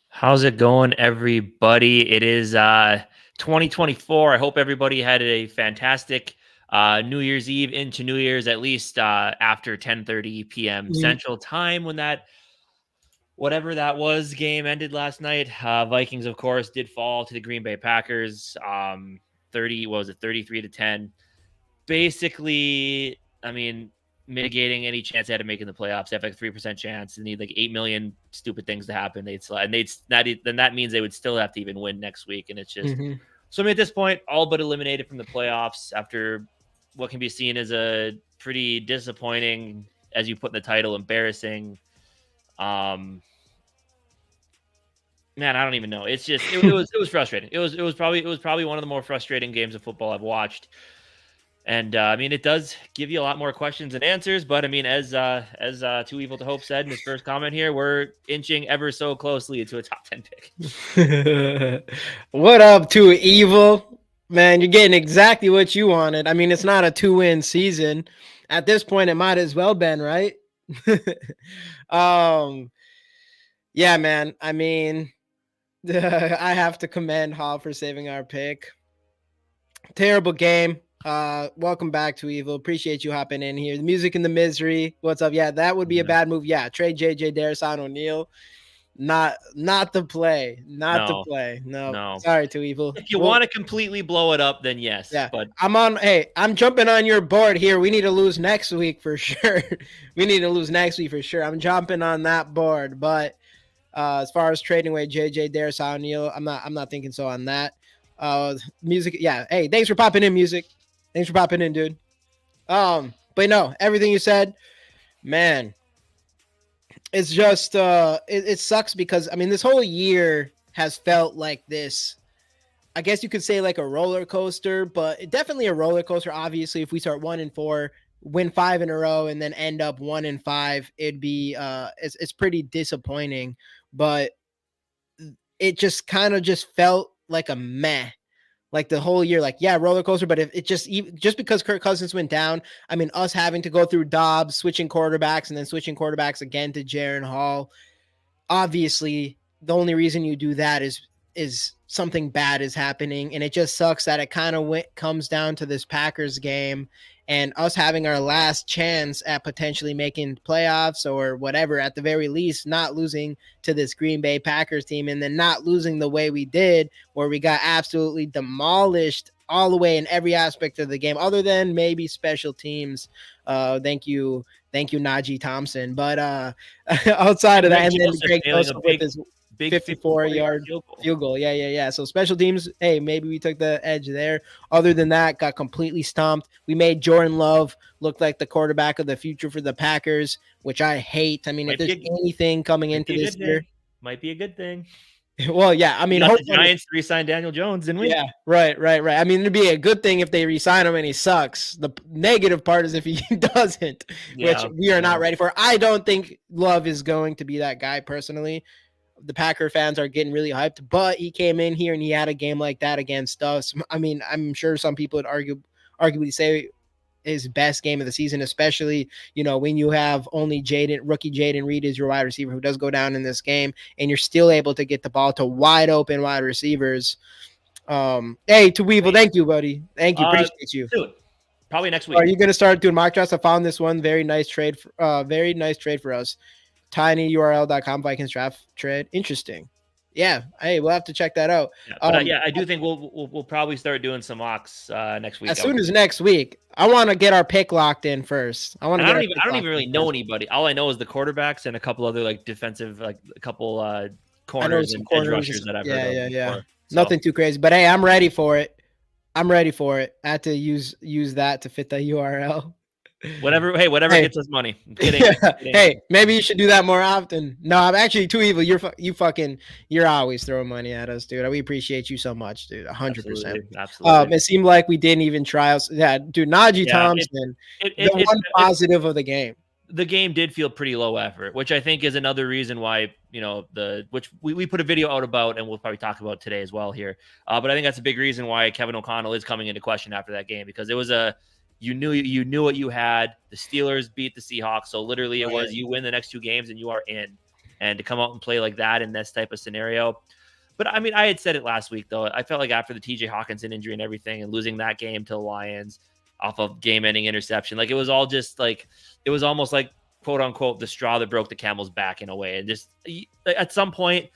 How's it going, everybody? It is 2024. I hope everybody had a fantastic New Year's Eve into New Year's, at least after 10:30 p.m. Mhm. Central Time, when that whatever that was game ended last night. Vikings, of course, did fall to the Green Bay Packers. 30 what was it, 33-10. Basically, I mean, mitigating any chance they had of making the playoffs. They have like a 3% chance. They need like 8 million stupid things to happen. They'd slide, and then that means they would still have to even win next week. And it's just, Mhm. so I mean, at this point, all but eliminated from the playoffs after what can be seen as a pretty disappointing, as you put in the title, embarrassing. Man, I don't even know. It's just it was frustrating. It was probably one of the more frustrating games of football I've watched. And I mean, it does give you a lot more questions and answers. But I mean, as Too Evil to Hope said in his first comment here, we're inching ever so closely into a top 10 pick. What up, Too Evil? Man, you're getting exactly what you wanted. I mean, it's not a 2-win season. At this point, it might as well been, right? um, yeah, man. I mean, I have to commend Hall for saving our pick. Terrible game. Welcome back to Evil. Appreciate you hopping in here. The music and the misery. What's up? Yeah, that would be a bad move. Yeah, trade JJ Darisaw O'Neal. Not the play. Not the No, play. No. no. Sorry, Too Evil. If you want to completely blow it up, then yes. Yeah. But I'm on. Hey, I'm jumping on your board here. We need to lose next week for sure. We need to lose next week for sure. I'm jumping on that board. But as far as trading away JJ Darisaw O'Neal, I'm not thinking so on that. Music. Yeah. Hey, thanks for popping in, music. Thanks for popping in, dude. But no, everything you said, man, it's just it sucks because I mean this whole year has felt like this. I guess you could say like a roller coaster, but definitely a roller coaster. Obviously, if we start 1-4, win 5 in a row, and then end up 1-5, it'd be it's pretty disappointing. But it just kind of just felt like a meh. Like the whole year, like, yeah, roller coaster. But if it just because Kirk Cousins went down, I mean, us having to go through Dobbs, switching quarterbacks, and then switching quarterbacks again to Jaron Hall. Obviously, the only reason you do that is something bad is happening, and it just sucks that it kind of comes down to this Packers game and us having our last chance at potentially making playoffs or whatever, at the very least, not losing to this Green Bay Packers team, and then not losing the way we did, where we got absolutely demolished all the way in every aspect of the game, other than maybe special teams. Thank you, Najee Thompson. But outside of that, and then Greg Joseph with his big 54-yard field goal. Yeah. So special teams, hey, maybe we took the edge there. Other than that, got completely stomped. We made Jordan Love look like the quarterback of the future for the Packers, which I hate. I mean, if there's anything coming into this year, might be a good thing. Well, yeah. I mean, the Giants re-signed Daniel Jones, didn't we? Yeah, right. I mean, it'd be a good thing if they re-sign him and he sucks. The negative part is if he doesn't, which we are not ready for. I don't think Love is going to be that guy personally. The Packer fans are getting really hyped, but he came in here and he had a game like that against us. I mean, I'm sure some people would arguably say his best game of the season, especially, you know, when you have only rookie Jaden Reed is your wide receiver who does go down in this game, and you're still able to get the ball to wide open wide receivers. Hey, to Weevil, thank you, buddy. Thank you. Appreciate you. Dude, probably next week. Are you going to start doing mock drafts? I found this one. Very nice trade for us. tinyurl.com Vikings draft trade. Interesting. Yeah. Hey, we'll have to check that out. Yeah, but I do think we'll probably start doing some mocks next week. As soon as next week. I want to get our pick locked in first. I don't even really know anybody. All I know is the quarterbacks and a couple other like defensive, like a couple corners and edge rushers that I've heard of. Yeah. So. Nothing too crazy, but hey, I'm ready for it. I had to use that to fit the URL. Whatever gets us money. I'm kidding. Hey, maybe you should do that more often. No, I'm actually Too Evil. You're always throwing money at us, dude. We appreciate you so much, dude. 100%. Absolutely. It seemed like we didn't even try us. Yeah, dude. Najee Thompson, the one positive of the game. The game did feel pretty low effort, which I think is another reason why, you know, which we put a video out about, and we'll probably talk about today as well here. But I think that's a big reason why Kevin O'Connell is coming into question after that game, because it was you knew what you had. The Steelers beat the Seahawks, so literally it was you win the next two games and you are in. and to come out and play like that in this type of scenario. But I mean, I had said it last week though. I felt like after the TJ Hawkinson injury and everything, and losing that game to the Lions off of game-ending interception, like it was all just like it was almost like quote unquote the straw that broke the camel's back in a way. And just at some point,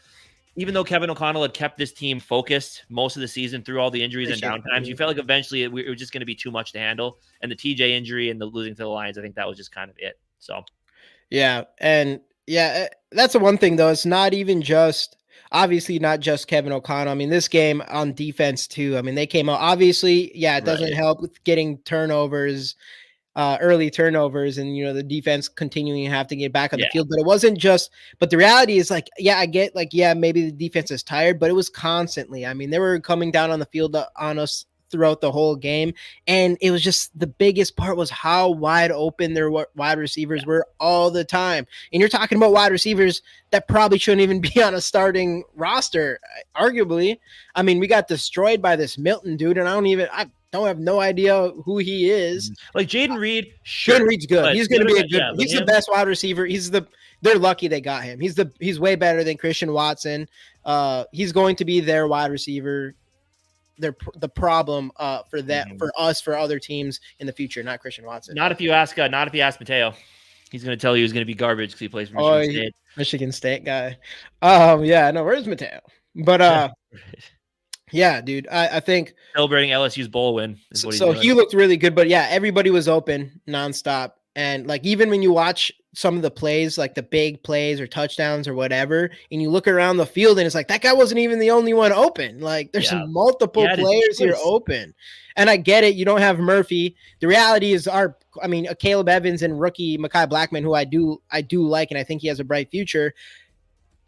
even though Kevin O'Connell had kept this team focused most of the season through all the injuries and downtimes, you felt like eventually it was just going to be too much to handle. And the TJ injury and the losing to the Lions, I think that was just kind of it. So, yeah. And yeah, that's the one thing though. It's not even just, obviously not just Kevin O'Connell. I mean, this game on defense too. I mean, they came out, obviously, yeah, it doesn't help with getting turnovers, early turnovers, and the defense continuing to have to get back on the field. But it wasn't just, but the reality is like, yeah, I get like, yeah, maybe the defense is tired, but it was constantly. I mean, they were coming down on the field on us throughout the whole game, and it was just the biggest part was how wide open their wide receivers were all the time. And you're talking about wide receivers that probably shouldn't even be on a starting roster, arguably. I mean, we got destroyed by this Milton dude, and I don't have no idea who he is. Like Jaden Reed, sure. Jaden Reed's good. He's going to be a good. He's the best wide receiver. They're lucky they got him. He's way better than Christian Watson. He's going to be their wide receiver. The problem for that for us, for other teams in the future, not Christian Watson. Not if you ask Mateo. He's going to tell you he's going to be garbage because he plays for Michigan State. Michigan State guy. Yeah, no, where's Mateo? But yeah, dude, I think celebrating LSU's bowl win is what he's doing. So he looked really good, but yeah, everybody was open nonstop. And like, even when you watch some of the plays, like the big plays or touchdowns or whatever, and you look around the field and it's like, that guy wasn't even the only one open. Like there's multiple players here open. And I get it. You don't have Murphy. The reality is Caleb Evans and rookie Mekhi Blackman, who I do like, and I think he has a bright future.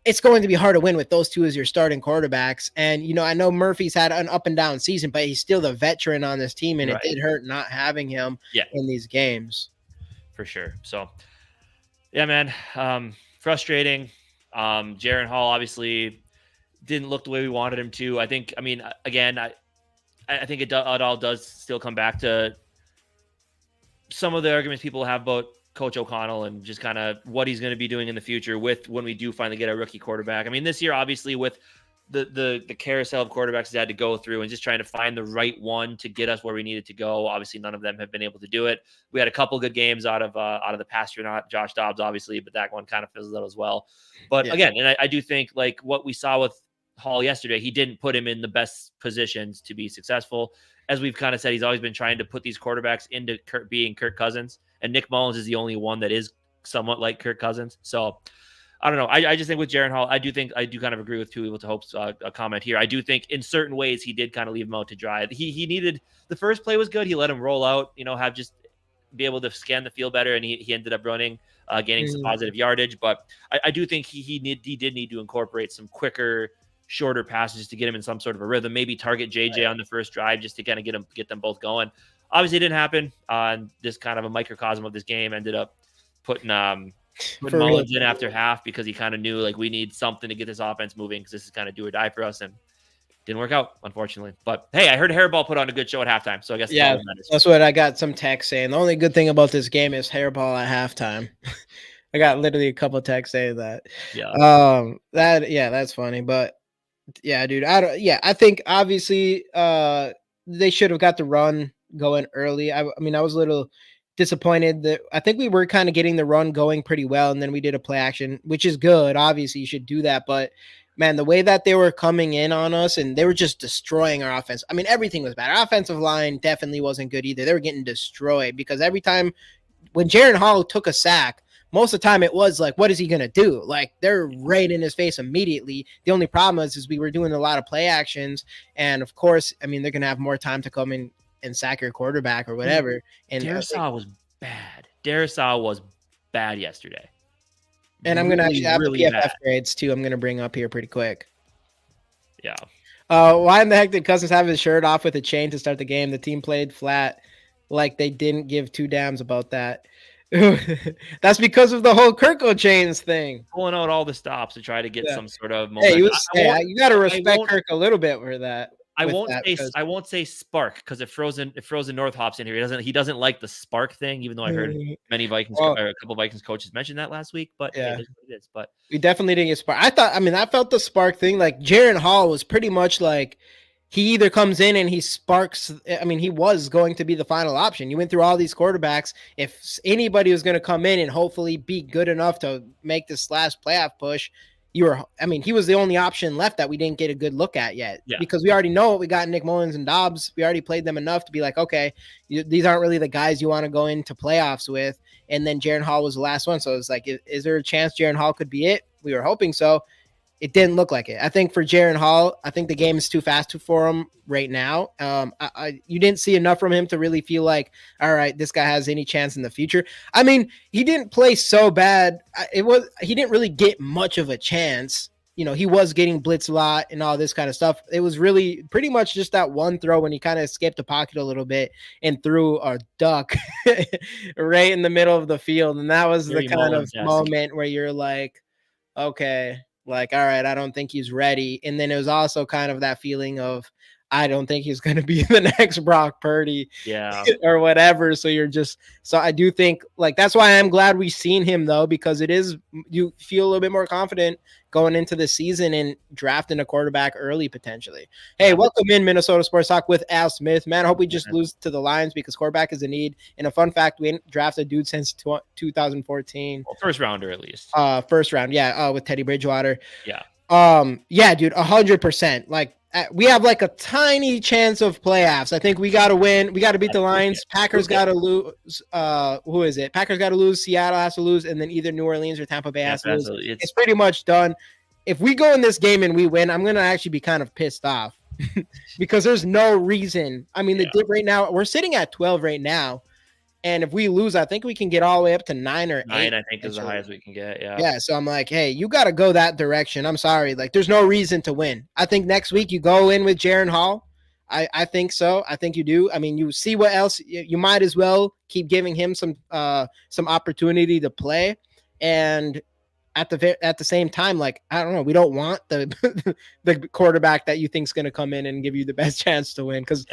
It's going to be hard to win with those two as your starting quarterbacks. And, I know Murphy's had an up and down season, but he's still the veteran on this team, and it did hurt not having him in these games. For sure. So, yeah, man, frustrating. Jaren Hall obviously didn't look the way we wanted him to. I think it all does still come back to some of the arguments people have about Coach O'Connell and just kind of what he's going to be doing in the future with when we do finally get a rookie quarterback. I mean, this year, obviously, with the carousel of quarterbacks he had to go through and just trying to find the right one to get us where we needed to go. Obviously, none of them have been able to do it. We had a couple good games out of the past year, not Josh Dobbs, obviously, but that one kind of fizzled out as well. But again, and I do think like what we saw with Hall yesterday, he didn't put him in the best positions to be successful. As we've kind of said, he's always been trying to put these quarterbacks into being Kirk Cousins, and Nick Mullins is the only one that is somewhat like Kirk Cousins. So I don't know. I just think with Jaren Hall, I do kind of agree with Tui to Hope's comment here. I do think in certain ways he did kind of leave him out to dry. He needed, the first play was good. He let him roll out, have just be able to scan the field better, and he ended up running, gaining some positive yardage. But I do think he did need to incorporate some quicker, shorter passes to get him in some sort of a rhythm. Maybe target JJ on the first drive just to kind of get them both going. Obviously, it didn't happen. This kind of a microcosm of this game ended up putting Mullins in after half because he kind of knew like we need something to get this offense moving because this is kind of do or die for us, and didn't work out, unfortunately. But hey, I heard Hairball put on a good show at halftime, so I guess that's what I got some text saying. The only good thing about this game is Hairball at halftime. I got literally a couple of texts saying that. That's funny, but yeah, dude, I think obviously they should have got the run going early. I mean, I was a little disappointed that I think we were kind of getting the run going pretty well, and then we did a play action, which is good. Obviously, you should do that, but man, the way that they were coming in on us and they were just destroying our offense. I mean, everything was bad. Our offensive line definitely wasn't good either. They were getting destroyed because every time when Jaren Hall took a sack, most of the time it was like, what is he going to do? Like they're right in his face immediately. The only problem is we were doing a lot of play actions. And of course, I mean, they're going to have more time to come in and sack your quarterback or whatever. And Darrisaw was bad. Darrisaw was bad yesterday. And I'm going to actually have the PFF grades too. I'm going to bring up here pretty quick. Yeah. Why in the heck did Cousins have his shirt off with a chain to start the game? The team played flat. Like they didn't give two damns about that. That's because of the whole Kirko chains thing. Pulling out all the stops to try to get some sort of momentum. Hey, you got to respect Kirk a little bit for that. with that because I won't say spark because if Frozen North hops in here, he doesn't like the spark thing, even though I heard many Vikings well, or a couple Vikings coaches mention that last week. But hey, yeah. it is what it is. But We definitely didn't get spark. I felt the spark thing. Like Jaron Hall was pretty much like he either comes in and he sparks. I mean, he was going to be the final option. You went through all these quarterbacks. If anybody was going to come in and hopefully be good enough to make this last playoff push, he was the only option left that we didn't get a good look at yet because we already know what we got in Nick Mullins and Dobbs. We already played them enough to be like, okay, these aren't really the guys you want to go into playoffs with. And then Jaron Hall was the last one. So it was like, is there a chance Jaron Hall could be it? We were hoping so. It didn't look like it. I think for Jaron Hall, I think the game is too fast for him right now. You didn't see enough from him to really feel like, all right, this guy has any chance in the future. I mean, he didn't play so bad. He didn't really get much of a chance. He was getting blitzed a lot and all this kind of stuff. It was really pretty much just that one throw when he kind of escaped the pocket a little bit and threw a duck right in the middle of the field. And that was the kind of moment where you're like, okay, like, all right, I don't think he's ready. And then it was also kind of that feeling of, I don't think he's going to be the next Brock Purdy or whatever. So I do think like, that's why I'm glad we've seen him though, because you feel a little bit more confident going into the season and drafting a quarterback early potentially. Hey, welcome in Minnesota Sports Talk with Al Smith, man. I hope we just lose to the Lions because quarterback is a need. And a fun fact, we didn't draft a dude since 2014. Well, first rounder at least. First round. Yeah. With Teddy Bridgewater. Yeah. Yeah, dude, 100%. Like, we have like a tiny chance of playoffs. I think we got to win. We got to beat the Lions. Packers got to lose. Who is it? Packers got to lose. Seattle has to lose. And then either New Orleans or Tampa Bay has to lose. It's pretty much done. If we go in this game and we win, I'm going to actually be kind of pissed off because there's no reason. I mean, the dip right now, we're sitting at 12 right now. And if we lose, I think we can get all the way up to 9 or 8. 9, I think, is the highest we can get. Yeah. Yeah. So I'm like, hey, you got to go that direction. I'm sorry. Like, there's no reason to win. I think next week you go in with Jaron Hall. I think so. I think you do. I mean, you see what else. You might as well keep giving him some opportunity to play. And at the same time, like, I don't know, we don't want the quarterback that you think is going to come in and give you the best chance to win because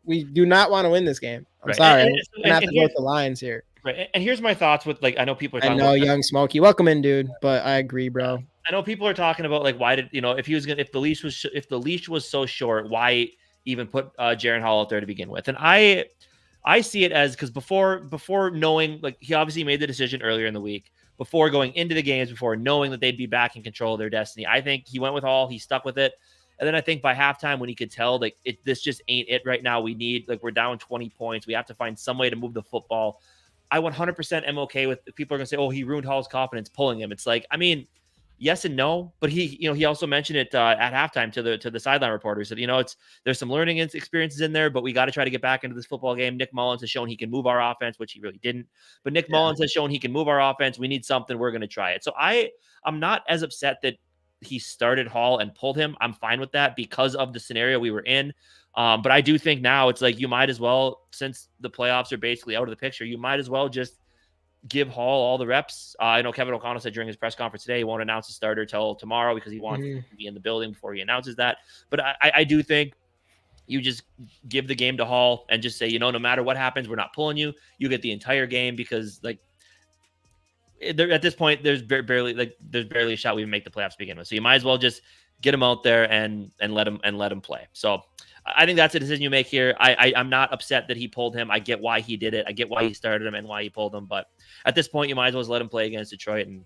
we do not want to win this game. I'm sorry. I'm gonna have to go with the Lions here. Right. And here's my thoughts with, like, I know people are talking about Young Smokey. Welcome in, dude. But I agree, bro. I know people are talking about, like, why did, if the leash was so short, why even put Jaron Hall out there to begin with? And I see it as because before knowing, like, he obviously made the decision earlier in the week, before going into the games, before knowing that they'd be back in control of their destiny. I think he went with Hall, he stuck with it. And then I think by halftime, when he could tell, like, this just ain't it right now. We're down 20 points. We have to find some way to move the football. I 100% am okay with, people are going to say, oh, he ruined Hall's confidence pulling him. It's like, I mean, yes and no, but he also mentioned it at halftime to the sideline reporters that, there's some learning experiences in there, but we got to try to get back into this football game. Nick Mullins has shown he can move our offense, which he really didn't, but Nick Mullins has shown he can move our offense. We need something. We're going to try it. So I'm not as upset that he started Hall and pulled him. I'm fine with that because of the scenario we were in. But I do think now it's like, you might as well, since the playoffs are basically out of the picture, you might as well just give Hall all the reps. I know Kevin O'Connell said during his press conference today, he won't announce a starter till tomorrow because he wants to be in the building before he announces that. But I do think you just give the game to Hall and just say, no matter what happens, we're not pulling you. You get the entire game because, like, at this point, there's barely a shot we make the playoffs to begin with. So you might as well just get him out there and let him play. So I think that's a decision you make here. I'm not upset that he pulled him. I get why he did it. I get why he started him and why he pulled him. But at this point, you might as well just let him play against Detroit, and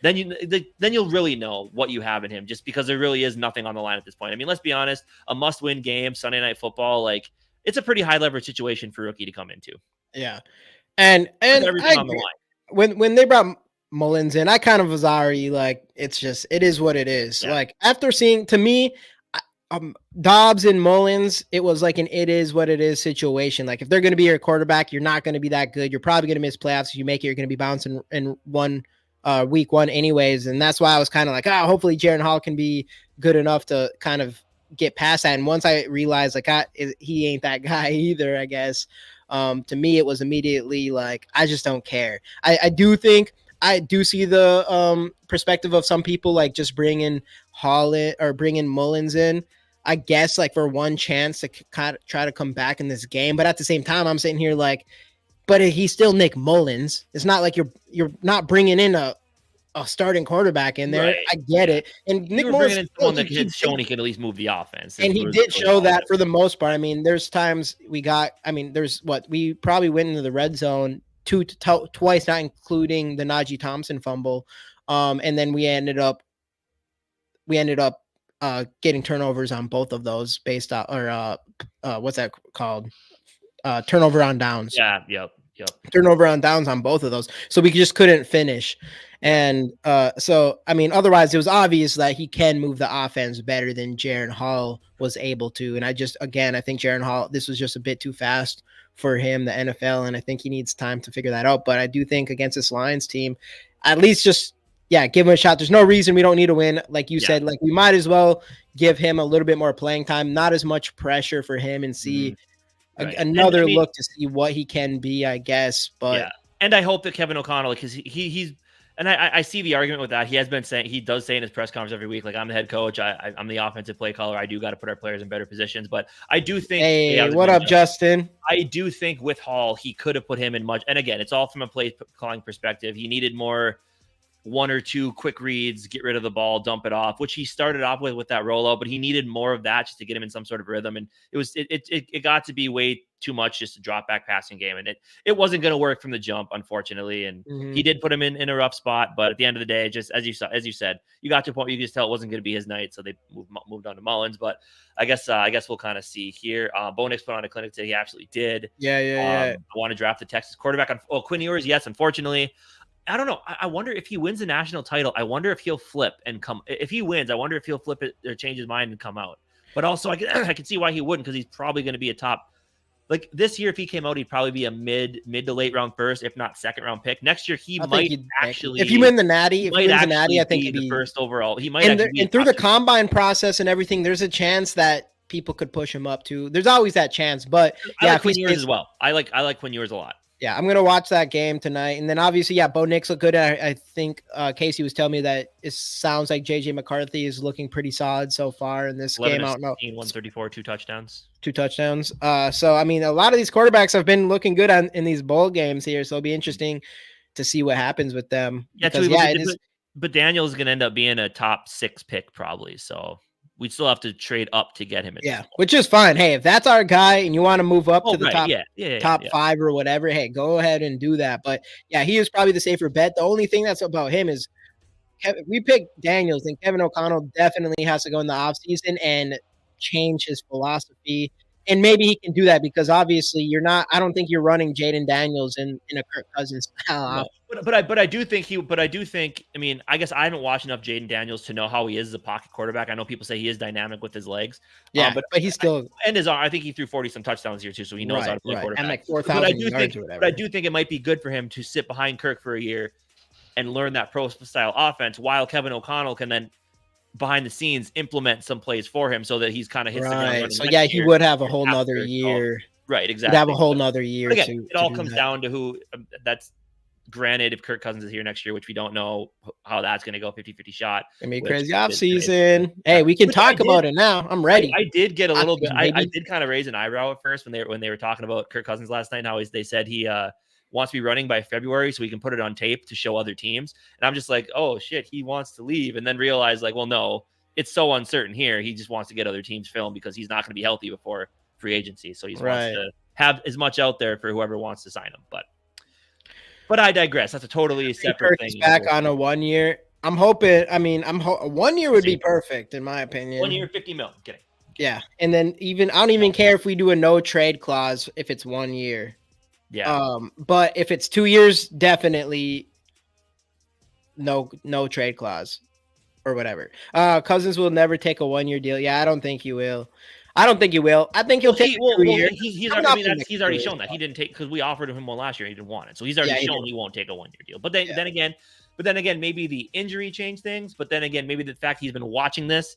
then you'll really know what you have in him. Just because there really is nothing on the line at this point. I mean, let's be honest. A must-win game, Sunday Night Football, like, it's a pretty high leverage situation for a rookie to come into. Yeah, and everything on the line. When they brought Mullins in, I kind of was already like, it is what it is. Yeah. Like, after seeing, to me, Dobbs and Mullins, it was like an it is what it is situation. Like, if they're going to be your quarterback, you're not going to be that good. You're probably going to miss playoffs. If you make it, you're going to be bouncing in week one anyways. And that's why I was kind of like, hopefully Jaron Hall can be good enough to kind of get past that. And once I realized, like, he ain't that guy either, I guess. To me, it was immediately like, I just don't care. I do see the perspective of some people, like, just bringing Hall in or bringing Mullins in. I guess like for one chance to kind of try to come back in this game. But at the same time, I'm sitting here like, but he's still Nick Mullins. It's not like you're not bringing in a starting quarterback in there. Right. I get it. And You Nick were Mullins, bringing in someone that had shown he could at least move the offense. and he did show that for the most part. I mean, there's times we probably went into the red zone twice, not including the Najee Thompson fumble. And then we ended up getting turnovers on both of those based on, or what's that called? Turnover on downs. Yeah. Yep. Turnover on downs on both of those. So we just couldn't finish. And so, I mean, otherwise it was obvious that he can move the offense better than Jaren Hall was able to. And I think Jaren Hall, this was just a bit too fast for him, the NFL. And I think he needs time to figure that out. But I do think against this Lions team, at least just, give him a shot. There's no reason we don't need to win. Like you said, like we might as well give him a little bit more playing time, not as much pressure for him, and see another look to see what he can be, I guess. But and I hope that Kevin O'Connell, because he's and I see the argument with that. He does say in his press conference every week, like, I'm the head coach, I'm the offensive play caller, I do got to put our players in better positions. But I do think, hey, what up, Justin? I do think with Hall, he could have put him in much. And again, it's all from a play calling perspective. He needed more 1 or 2 quick reads, get rid of the ball, dump it off, which he started off with that rollout, but he needed more of that just to get him in some sort of rhythm. And it got to be way too much just a drop back passing game. And it wasn't going to work from the jump, unfortunately. And he did put him in a rough spot, but at the end of the day, just as you said, you got to a point where you could just tell it wasn't going to be his night. So they moved on to Mullins. But I guess we'll kind of see here. Bo Nix put on a clinic today. He absolutely did. I want to draft the Texas quarterback on Quinn Ewers. Yes, unfortunately. I don't know. I wonder if he wins the national title. I wonder if he'll flip and come. If he wins, I wonder if he'll flip it or change his mind and come out. But also, I can see why he wouldn't, because he's probably going to be a top. Like this year, if he came out, he'd probably be a mid to late round first, if not second round pick. Next year, he might actually. If you win the Natty, I think he'd be the first overall. He might. And through the combine process and everything, there's a chance that people could push him up too. There's always that chance. But I like Quinn Ewers as well. I like Quinn Ewers a lot. Yeah, I'm going to watch that game tonight. And then obviously, Bo Nix looked good. I think Casey was telling me that it sounds like J.J. McCarthy is looking pretty solid so far in this game. 134, 2 touchdowns. 2 touchdowns. So, I mean, a lot of these quarterbacks have been looking good in these bowl games here. So it'll be interesting to see what happens with them. But Daniel's going to end up being a top 6 pick probably. So we'd still have to trade up to get him. Which is fine. Hey, if that's our guy and you want to move up to the top 5 or whatever, hey, go ahead and do that. But he is probably the safer bet. The only thing that's about him is we picked Daniels, and Kevin O'Connell definitely has to go in the offseason and change his philosophy. And maybe he can do that, because obviously I don't think you're running Jaden Daniels in a Kirk Cousins style. No. But I do think I mean, I guess I haven't watched enough Jaden Daniels to know how he is as a pocket quarterback. I know people say he is dynamic with his legs. But he's still and his arm. I think he threw 40 some touchdowns here too, so he knows how to play quarterback. And like 4,000 yards or whatever. But I do think it might be good for him to sit behind Kirk for a year and learn that pro style offense, while Kevin O'Connell can then behind the scenes implement some plays for him, so that he's kind of hits the ground running. So he would have a whole nother year. Right, exactly. He'd have a whole nother year. But again, it all comes down to who. That's granted, if Kirk Cousins is here next year, which we don't know how that's going to go, 50-50 shot. I mean, crazy offseason. Hey, we can talk about it now. I'm ready. I did get a little bit. I did kind of raise an eyebrow at first when they were talking about Kirk Cousins last night. How they said he wants to be running by February so we can put it on tape to show other teams. And I'm just like, oh shit, he wants to leave, and then realize like, well, no. It's so uncertain here. He just wants to get other teams film, because he's not going to be healthy before free agency. So he wants to have as much out there for whoever wants to sign him. But I digress. That's a totally separate thing. Back on a 1 year. I'm hoping. I mean, 1 year would be perfect in my opinion. 1 year, $50 million. Kidding. Yeah, and then I don't even care if we do a no trade clause if it's 1 year. Yeah. But if it's 2 years, definitely no trade clause. Or whatever. Cousins will never take a 1 year deal. Yeah, I don't think he will. I think he'll take 2 years. He's already shown that he didn't take, because we offered him one last year. He didn't want it, so he's already shown he won't take a 1 year deal. But then again, maybe the injury changed things. But then again, maybe the fact he's been watching this,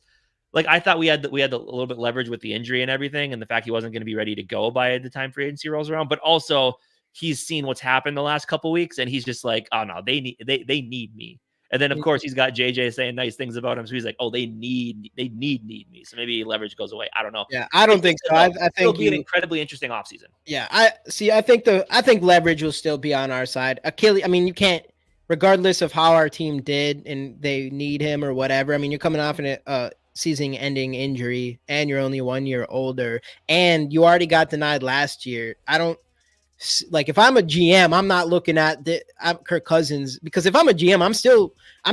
like I thought we had a little bit leverage with the injury and everything, and the fact he wasn't going to be ready to go by the time free agency rolls around. But also, he's seen what's happened the last couple weeks, and he's just like, oh no, they need me. And then of course he's got JJ saying nice things about him. So he's like, oh, they need me. So maybe leverage goes away. I don't know. Yeah, I don't think so. I think it'll be an incredibly interesting offseason. Yeah, I think leverage will still be on our side. Achilles, I mean, you can't, regardless of how our team did and they need him or whatever. I mean, you're coming off a season-ending injury, and you're only 1 year older, and you already got denied last year. I don't like, if I'm a GM, I'm not looking at Kirk Cousins, because if I'm a GM, I'm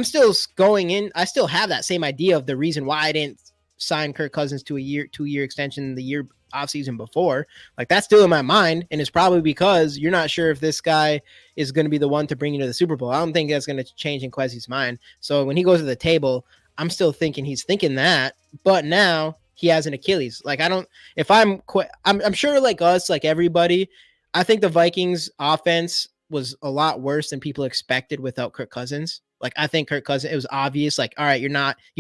still going in. I still have that same idea of the reason why I didn't sign Kirk Cousins to a 2-year extension the year offseason before. Like, that's still in my mind, and it's probably because you're not sure if this guy is going to be the one to bring you to the Super Bowl. I don't think that's going to change in Quesi's mind. So when he goes to the table, I'm still thinking he's thinking that, but now he has an Achilles. Like, I'm sure, like us, like everybody, I think the Vikings offense was a lot worse than people expected without Kirk Cousins. Like, I think Kirk Cousins, it was obvious, like, all right, you're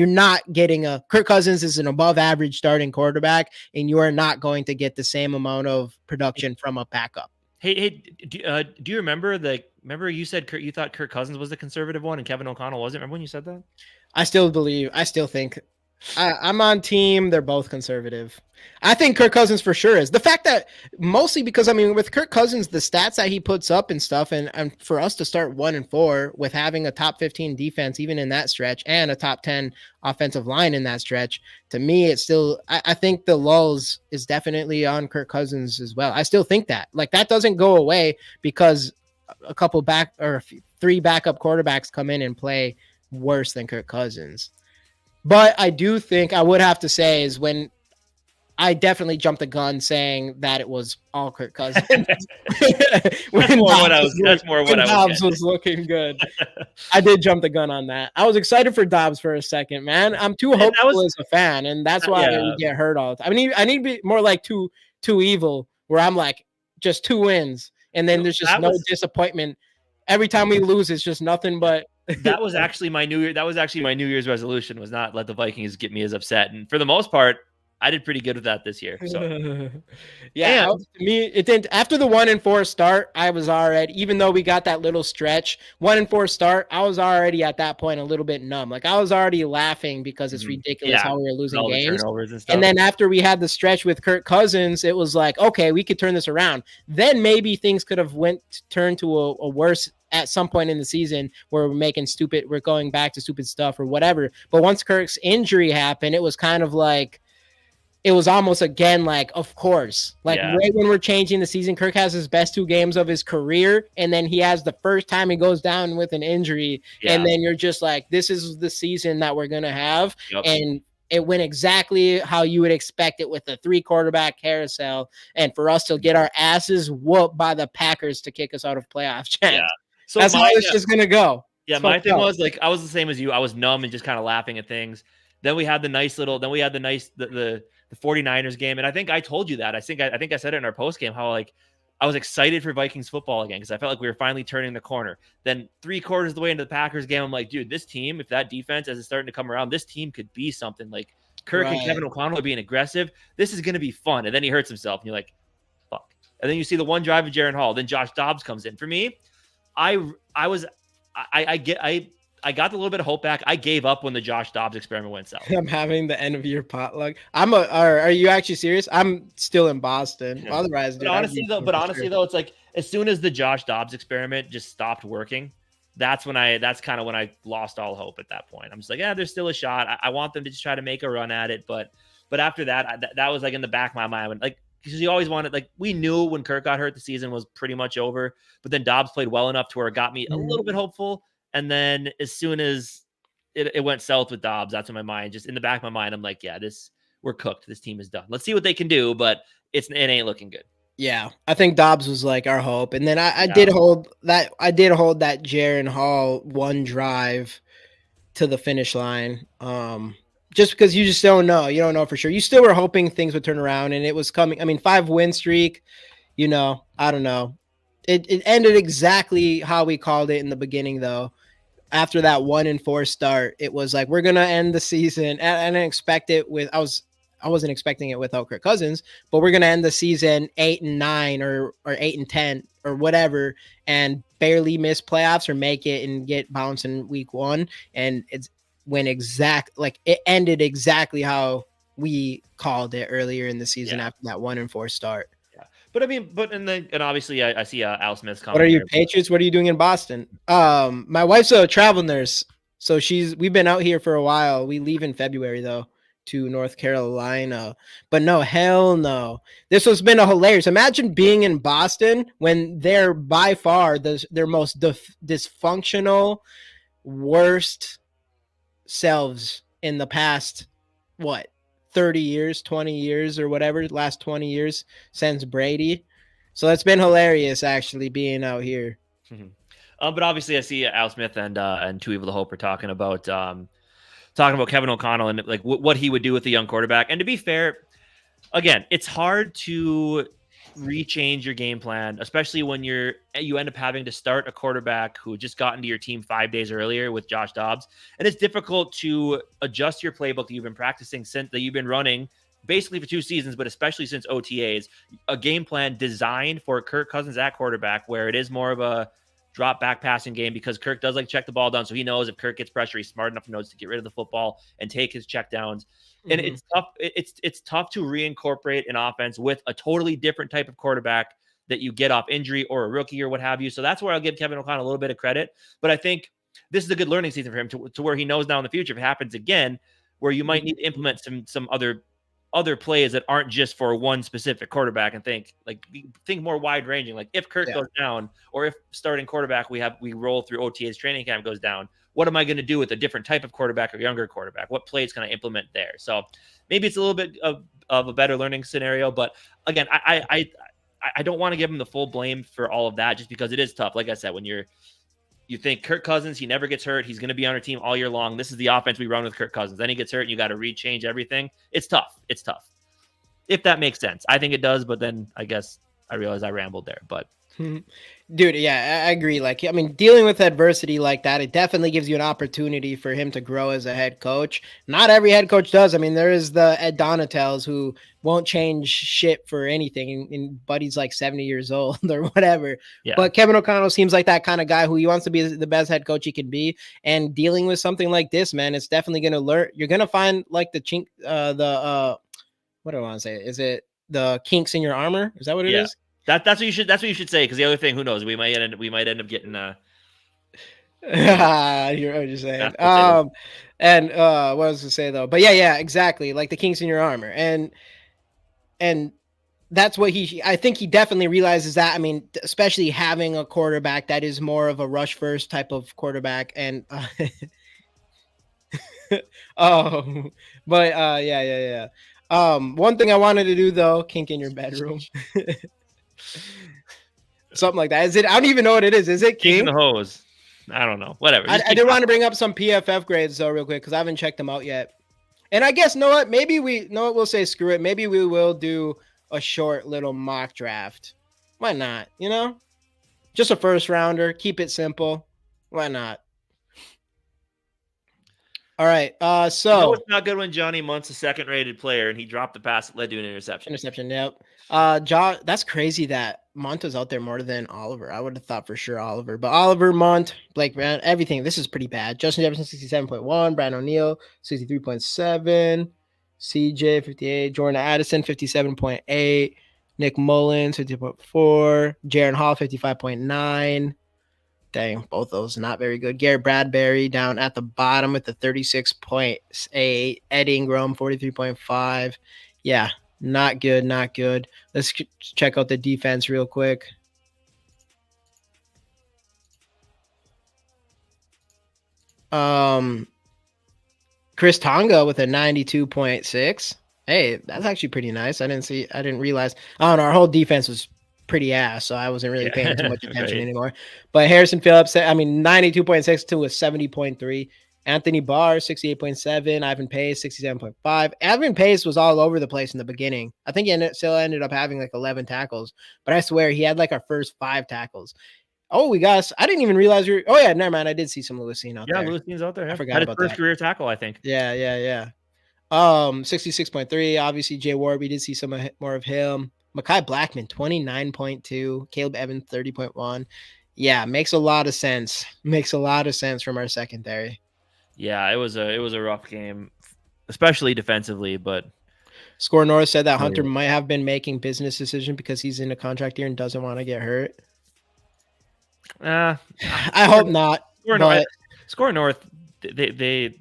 not getting Kirk Cousins is an above average starting quarterback, and you are not going to get the same amount of production from a backup. Hey, do you remember you said you thought Kirk Cousins was the conservative one and Kevin O'Connell wasn't? Remember when you said that? I still think I'm on team. They're both conservative. I think Kirk Cousins for sure is. The fact that, mostly because, I mean, with Kirk Cousins, the stats that he puts up and stuff, and for us to start 1-4 with having a top 15 defense, even in that stretch, and a top 10 offensive line in that stretch, to me, it's still, I think the lulls is definitely on Kirk Cousins as well. I still think that. Like, that doesn't go away because a couple three backup quarterbacks come in and play worse than Kirk Cousins. But I do think I would have to say is when I definitely jumped the gun saying that it was all Kirk Cousins. That's more what Dobbs was looking good. I did jump the gun on that. I was excited for Dobbs for a second, man. I'm too hopeful as a fan, and that's why I get hurt all the time. I need to be more like too evil, where I'm like just 2 wins, and then there's just no disappointment. Every time we lose, it's just nothing but. That was actually my New Year's resolution, was not let the Vikings get me as upset. And for the most part, I did pretty good with that this year. So yeah, to me, it didn't. After the 1-4 start, I was already, even though we got that little stretch, 1-4 start, I was already at that point a little bit numb. Like, I was already laughing because it's ridiculous how we were losing games. And then after we had the stretch with Kirk Cousins, it was like, okay, we could turn this around. Then maybe things could have turned to a worse at some point in the season, where we're going back to stupid stuff or whatever. But once Kirk's injury happened, it was kind of like, it was almost again like, of course, like right when we're changing the season, Kirk has his best 2 games of his career, and then he has the first time he goes down with an injury, and then you're just like, this is the season that we're gonna have, and it went exactly how you would expect it, with the 3 quarterback carousel, and for us to get our asses whooped by the Packers to kick us out of playoff chance. Yeah. So that's how it's just gonna go. Yeah, my thing was, like, I was the same as you. I was numb and just kind of laughing at things. Then we had the 49ers game, and I think I told you that. I think I said it in our post game, how, like, I was excited for Vikings football again because I felt like we were finally turning the corner. Then 3/4 of the way into the Packers game, I'm like, dude, this team, if that defense is starting to come around, this team could be something. Like, Kirk and Kevin O'Connell are being aggressive. This is going to be fun. And then he hurts himself, and you're like, fuck. And then you see the one drive of Jaren Hall. Then Josh Dobbs comes in. For me, I got a little bit of hope back. I gave up when the Josh Dobbs experiment went south. I'm having the end of year potluck. Are you actually serious? I'm still in Boston. Yeah. Otherwise, dude, honestly though, it's like, as soon as the Josh Dobbs experiment just stopped working, that's kind of when I lost all hope at that point. I'm just like, yeah, there's still a shot. I want them to just try to make a run at it, but after that, that was like in the back of my mind, like, because you always wanted, like, we knew when Kirk got hurt, the season was pretty much over, but then Dobbs played well enough to where it got me a little bit hopeful. And then as soon as it went south with Dobbs, that's in my mind, just in the back of my mind, I'm like, yeah, we're cooked. This team is done. Let's see what they can do, but it ain't looking good. Yeah, I think Dobbs was like our hope. And then I did hold that Jaren Hall one drive to the finish line. Just because you just don't know. You don't know for sure. You still were hoping things would turn around, and it was coming. I mean, 5-win streak, I don't know. It ended exactly how we called it in the beginning, though. After that 1-4 start, it was like, we're going to end the season. And I didn't expect it I wasn't expecting it without Kirk Cousins, but we're going to end the season 8-9 or 8-10 or whatever, and barely miss playoffs or make it and get bounced in week 1. And it ended exactly how we called it earlier in the season after that 1-4 start. Yeah. But I mean, and obviously I see Al Smith's What are comment you, here. Patriots? What are you doing in Boston? My wife's a travel nurse, so we've been out here for a while. We leave in February though to North Carolina. But no, hell no. This has been a hilarious. Imagine being in Boston when they're by far their most dysfunctional, worst selves in the past, 30 years, 20 years or whatever, last 20 years since Brady. So it's been hilarious actually being out here. But obviously I see Al Smith and Too Evil to Hope are talking about Kevin O'Connell and like what he would do with a young quarterback. And to be fair, again, it's hard to rechange your game plan, especially when you end up having to start a quarterback who just got into your team 5 days earlier with Josh Dobbs. And it's difficult to adjust your playbook that you've been practicing that you've been running basically for 2 seasons, but especially since OTAs, a game plan designed for Kirk Cousins at quarterback, where it is more of a drop back passing game because Kirk does like check the ball down. So he knows if Kirk gets pressure, he's smart enough to get rid of the football and take his check downs. And it's tough. It's tough to reincorporate an offense with a totally different type of quarterback that you get off injury or a rookie or what have you. So that's where I'll give Kevin O'Connell a little bit of credit. But I think this is a good learning season for him to where he knows now in the future if it happens again, where you might need to implement some other plays that aren't just for one specific quarterback and think more wide ranging. Like if Kirk goes down or if starting quarterback we roll through OTA's training camp goes down, what am I going to do with a different type of quarterback or younger quarterback? What plays can I implement there? So maybe it's a little bit of a better learning scenario, but again, I don't want to give him the full blame for all of that just because it is tough. Like I said, when you think Kirk Cousins, he never gets hurt. He's going to be on our team all year long. This is the offense we run with Kirk Cousins. Then he gets hurt and you got to rechange everything. It's tough. It's tough. If that makes sense. I think it does, but then I guess I realize I rambled there, but dude, yeah, I agree. Like, I mean, dealing with adversity like that, it definitely gives you an opportunity for him to grow as a head coach. Not every head coach does. I mean, there is the Ed Donatels who won't change shit for anything, and Buddy's like 70 years old or whatever. Yeah. But Kevin O'Connell seems like that kind of guy who he wants to be the best head coach he can be. And dealing with something like this, man, it's definitely going to learn. You're going to find like what do I want to say? Is it the kinks in your armor? Is that what it is? That's what you should say, because the other thing, who knows, we might end up getting you're just saying. And what was I to say though? But yeah, exactly. Like the kinks in your armor. And that's what I think he definitely realizes that. I mean, especially having a quarterback that is more of a rush first type of quarterback. And yeah. One thing I wanted to do though, kink in your bedroom. Something like that. Is it? I don't even know what it is. Is it kink? The hose? I don't know. Whatever. I did want to bring up some PFF grades though, real quick, because I haven't checked them out yet. And I guess, know what? Maybe we'll say screw it. Maybe we will do a short little mock draft. Why not? You know, just a first rounder. Keep it simple. Why not? All right. So it's not good when Johnny Munt's a second-rated player and he dropped the pass that led to an interception. Yep. John, that's crazy that Munt was out there more than Oliver. I would have thought for sure Oliver, but Oliver, Munt, Blake Brown, everything. This is pretty bad. Justin Jefferson 67.1, Brandon O'Neal 63.7, CJ 58, Jordan Addison 57.8, Nick Mullins 50.4, Jaron Hall 55.9. Dang, both those not very good. Garrett Bradbury down at the bottom with the 36.8. Ed Ingram 43.5. Yeah, not good. Let's check out the defense real quick. Chris Tonga with a 92.6. Hey, that's actually pretty nice. I didn't realize. I don't know. Our whole defense was pretty ass, so I wasn't really paying too much attention anymore. But Harrison Phillips, 92.6 to a 70.3. Anthony Barr, 68.7. Ivan Pace, 67.5. Ivan Pace was all over the place in the beginning. I think he still ended up having like 11 tackles, but I swear he had like our first 5 tackles. Oh, I didn't even realize oh yeah, never mind. I did see some Lewisine out there. Yeah, Lewisine out there. I forgot about his first career tackle, I think. Yeah. 66.3. Obviously, Jay Ward, we did see some more of him. Mekhi Blackman, 29.2. Caleb Evans, 30.1. Yeah, makes a lot of sense. Makes a lot of sense from our secondary. Yeah, it was a rough game, especially defensively. But Score North said that oh, Hunter yeah. might have been making business decision because he's in a contract year and doesn't want to get hurt. I hope not. Score North, But Score North, they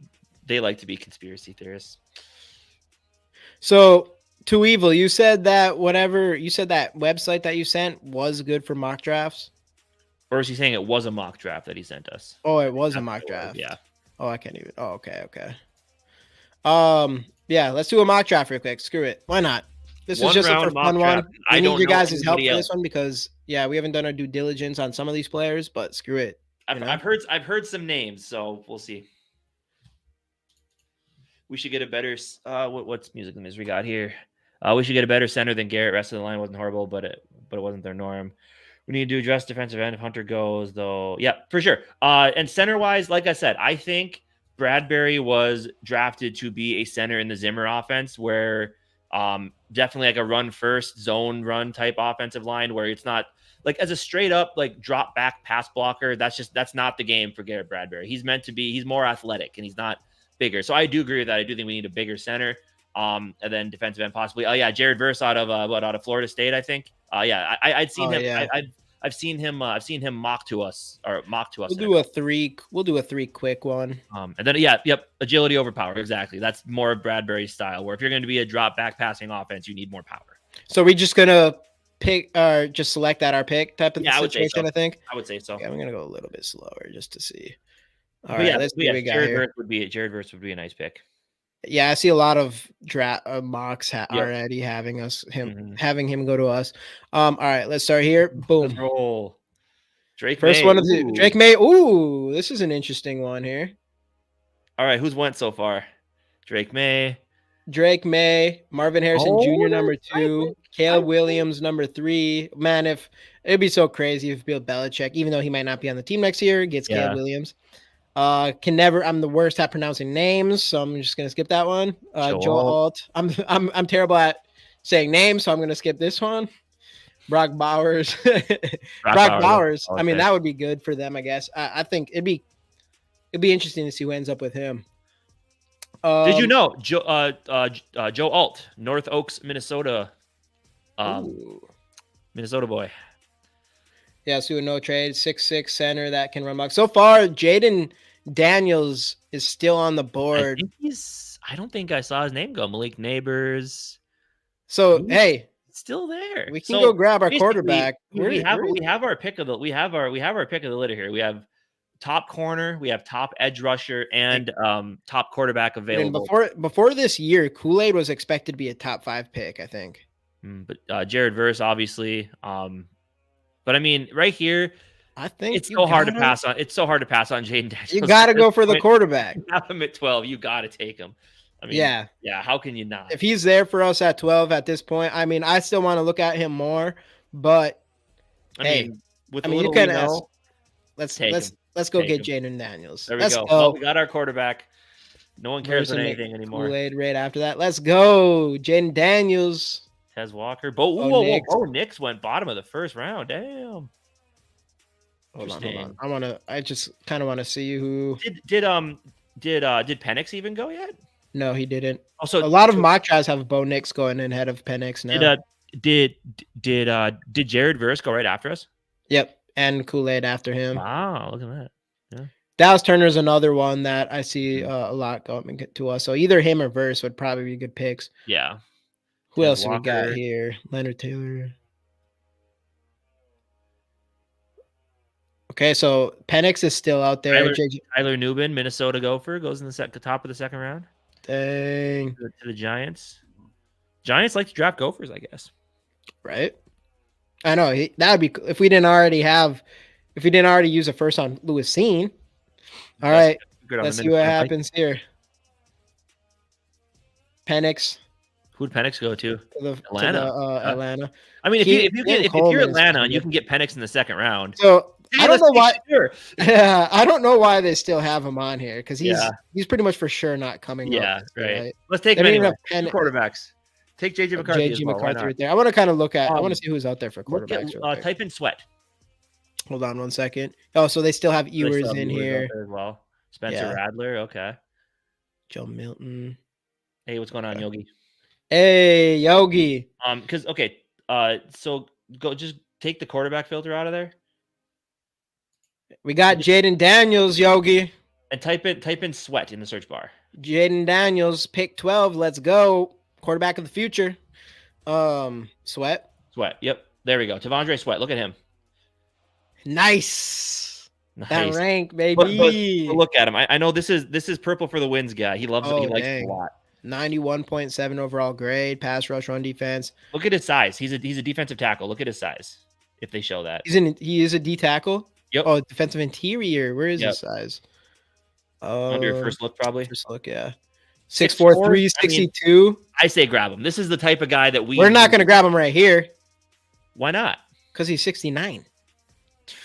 like to be conspiracy theorists. so Too Evil, you said that website that you sent was good for mock drafts. Or is he saying it was a mock draft that he sent us? Oh, it was a mock draft. Yeah. Oh, I can't even. Oh, okay. Yeah, let's do a mock draft real quick. Screw it. Why not? This is just a for fun one. I need you guys' help for this one because we haven't done our due diligence on some of these players, but screw it. I've heard some names, so we'll see. We should get a better what's music limits we got here. We should get a better center than Garrett. Rest of the line wasn't horrible, but it wasn't their norm. We need to address defensive end if Hunter goes, though. Yeah, for sure. And center wise, like I said, I think Bradbury was drafted to be a center in the Zimmer offense, where definitely like a run first zone run type offensive line, where it's not like as a straight up like drop back pass blocker. That's not the game for Garrett Bradbury. He's meant to be. He's more athletic and he's not bigger. So I do agree with that. I do think we need a bigger center. And then defensive end possibly. Oh yeah, Jared Verse out of Florida State, I think. I'd seen him. Yeah. I've seen him. I've seen him mock to us. We'll do a three. We'll do a three quick one. And then agility over power. Exactly. That's more Bradbury style. Where if you're going to be a drop back passing offense, you need more power. So we're just gonna pick or just select at our pick type of situation. I think. I would say so. Okay, I'm gonna go a little bit slower just to see. All right, let's see what we got here. Jared Verse would be a nice pick. Yeah, I see a lot of mocks already having him go to us. All right, let's start here. Boom. Let's roll. Drake May. Ooh, this is an interesting one here. All right, who's went so far? Drake May, Marvin Harrison Jr. number 2, Caleb Williams number 3. Man, if it'd be so crazy if Bill Belichick, even though he might not be on the team next year, gets Caleb Williams. I'm the worst at pronouncing names, so I'm just gonna skip that one. Joe Alt. I'm terrible at saying names, so I'm gonna skip this one. Brock Bowers. Brock Bowers. Okay. I mean, that would be good for them, I guess. I think it'd be interesting to see who ends up with him. Did you know Joe Alt, North Oaks, Minnesota, Minnesota boy. Yeah, so no trade, 6'6" center that can run back. So far, Jaden Daniels is still on the board. I don't think I saw his name go. Malik Neighbors. So hey, still there. We can go grab our quarterback. We have our pick of the litter here. We have top corner, we have top edge rusher, and top quarterback available. And before this year, Kool-Aid was expected to be a top 5 pick, I think. But Jared Verse, obviously. But I mean, right here, I think it's so hard to pass on. It's so hard to pass on Jaden Daniels. You got to go for the quarterback. You have him at 12. You got to take him. I mean, yeah. How can you not? If he's there for us at 12 at this point, I mean, I still want to look at him more. But let's go get Jaden Daniels. There we go. Well, we got our quarterback. No one cares about anything anymore. Kool-Aid right after that. Let's go, Jaden Daniels. Tez Walker. Whoa. Knicks went bottom of the first round. Damn. Hold on. I just kind of want to see who did Penix even go yet? No, he didn't. Also, a lot of mock drafts have Bo Nix going in ahead of Penix now. Did Jared Verse go right after us? Yep, and Kool-Aid after him. Wow, look at that. Yeah. Dallas Turner's another one that I see a lot going to us. So either him or Verse would probably be good picks. Yeah. Who else do we got here? Leonard Taylor. Okay, so Penix is still out there. Tyler Nubin, Minnesota Gopher, goes in the top of the second round. Dang. To the Giants. Giants like to draft Gophers, I guess. Right? I know. That would be if we didn't already use a first on Lewis Seen. All right. Let's see what happens here. Penix. Who'd Penix go to? Atlanta. Atlanta. I mean, if you're Atlanta and you can get Penix in the second round. So I don't know why. Yeah, I don't know why they still have him on here because he's pretty much for sure not coming. Yeah, right. Let's take him anyway. Quarterbacks. Take JJ McCarthy. JJ McCarthy right there. I want to kind of look at. I want to see who's out there for quarterbacks. Type in Sweat. Hold on 1 second. Oh, so they still have They still Ewers have in Ewers out here. there as well. Spencer Yeah. Radler. Okay. Joe Milton. Hey, what's going on, Yogi? Hey, Yogi. Because okay, so just take the quarterback filter out of there. We got Jaden Daniels, Yogi. And type in Sweat in the search bar. Jaden Daniels, pick 12. Let's go. Quarterback of the future. Sweat. Sweat. Yep. There we go. Tavondre Sweat. Look at him. Nice. Nice. That rank, baby. But look at him. I know this is purple for the wins guy. He loves it. He likes it a lot. 91.7 overall grade, pass rush, run defense. Look at his size. He's a defensive tackle. Look at his size. If they show that. He is a D tackle? Yep. Oh, defensive interior. Where is his size? Under your first look, probably. First look, yeah. 6'4", 362. I say grab him. This is the type of guy that we're not going to grab him right here. Why not? Because he's 69.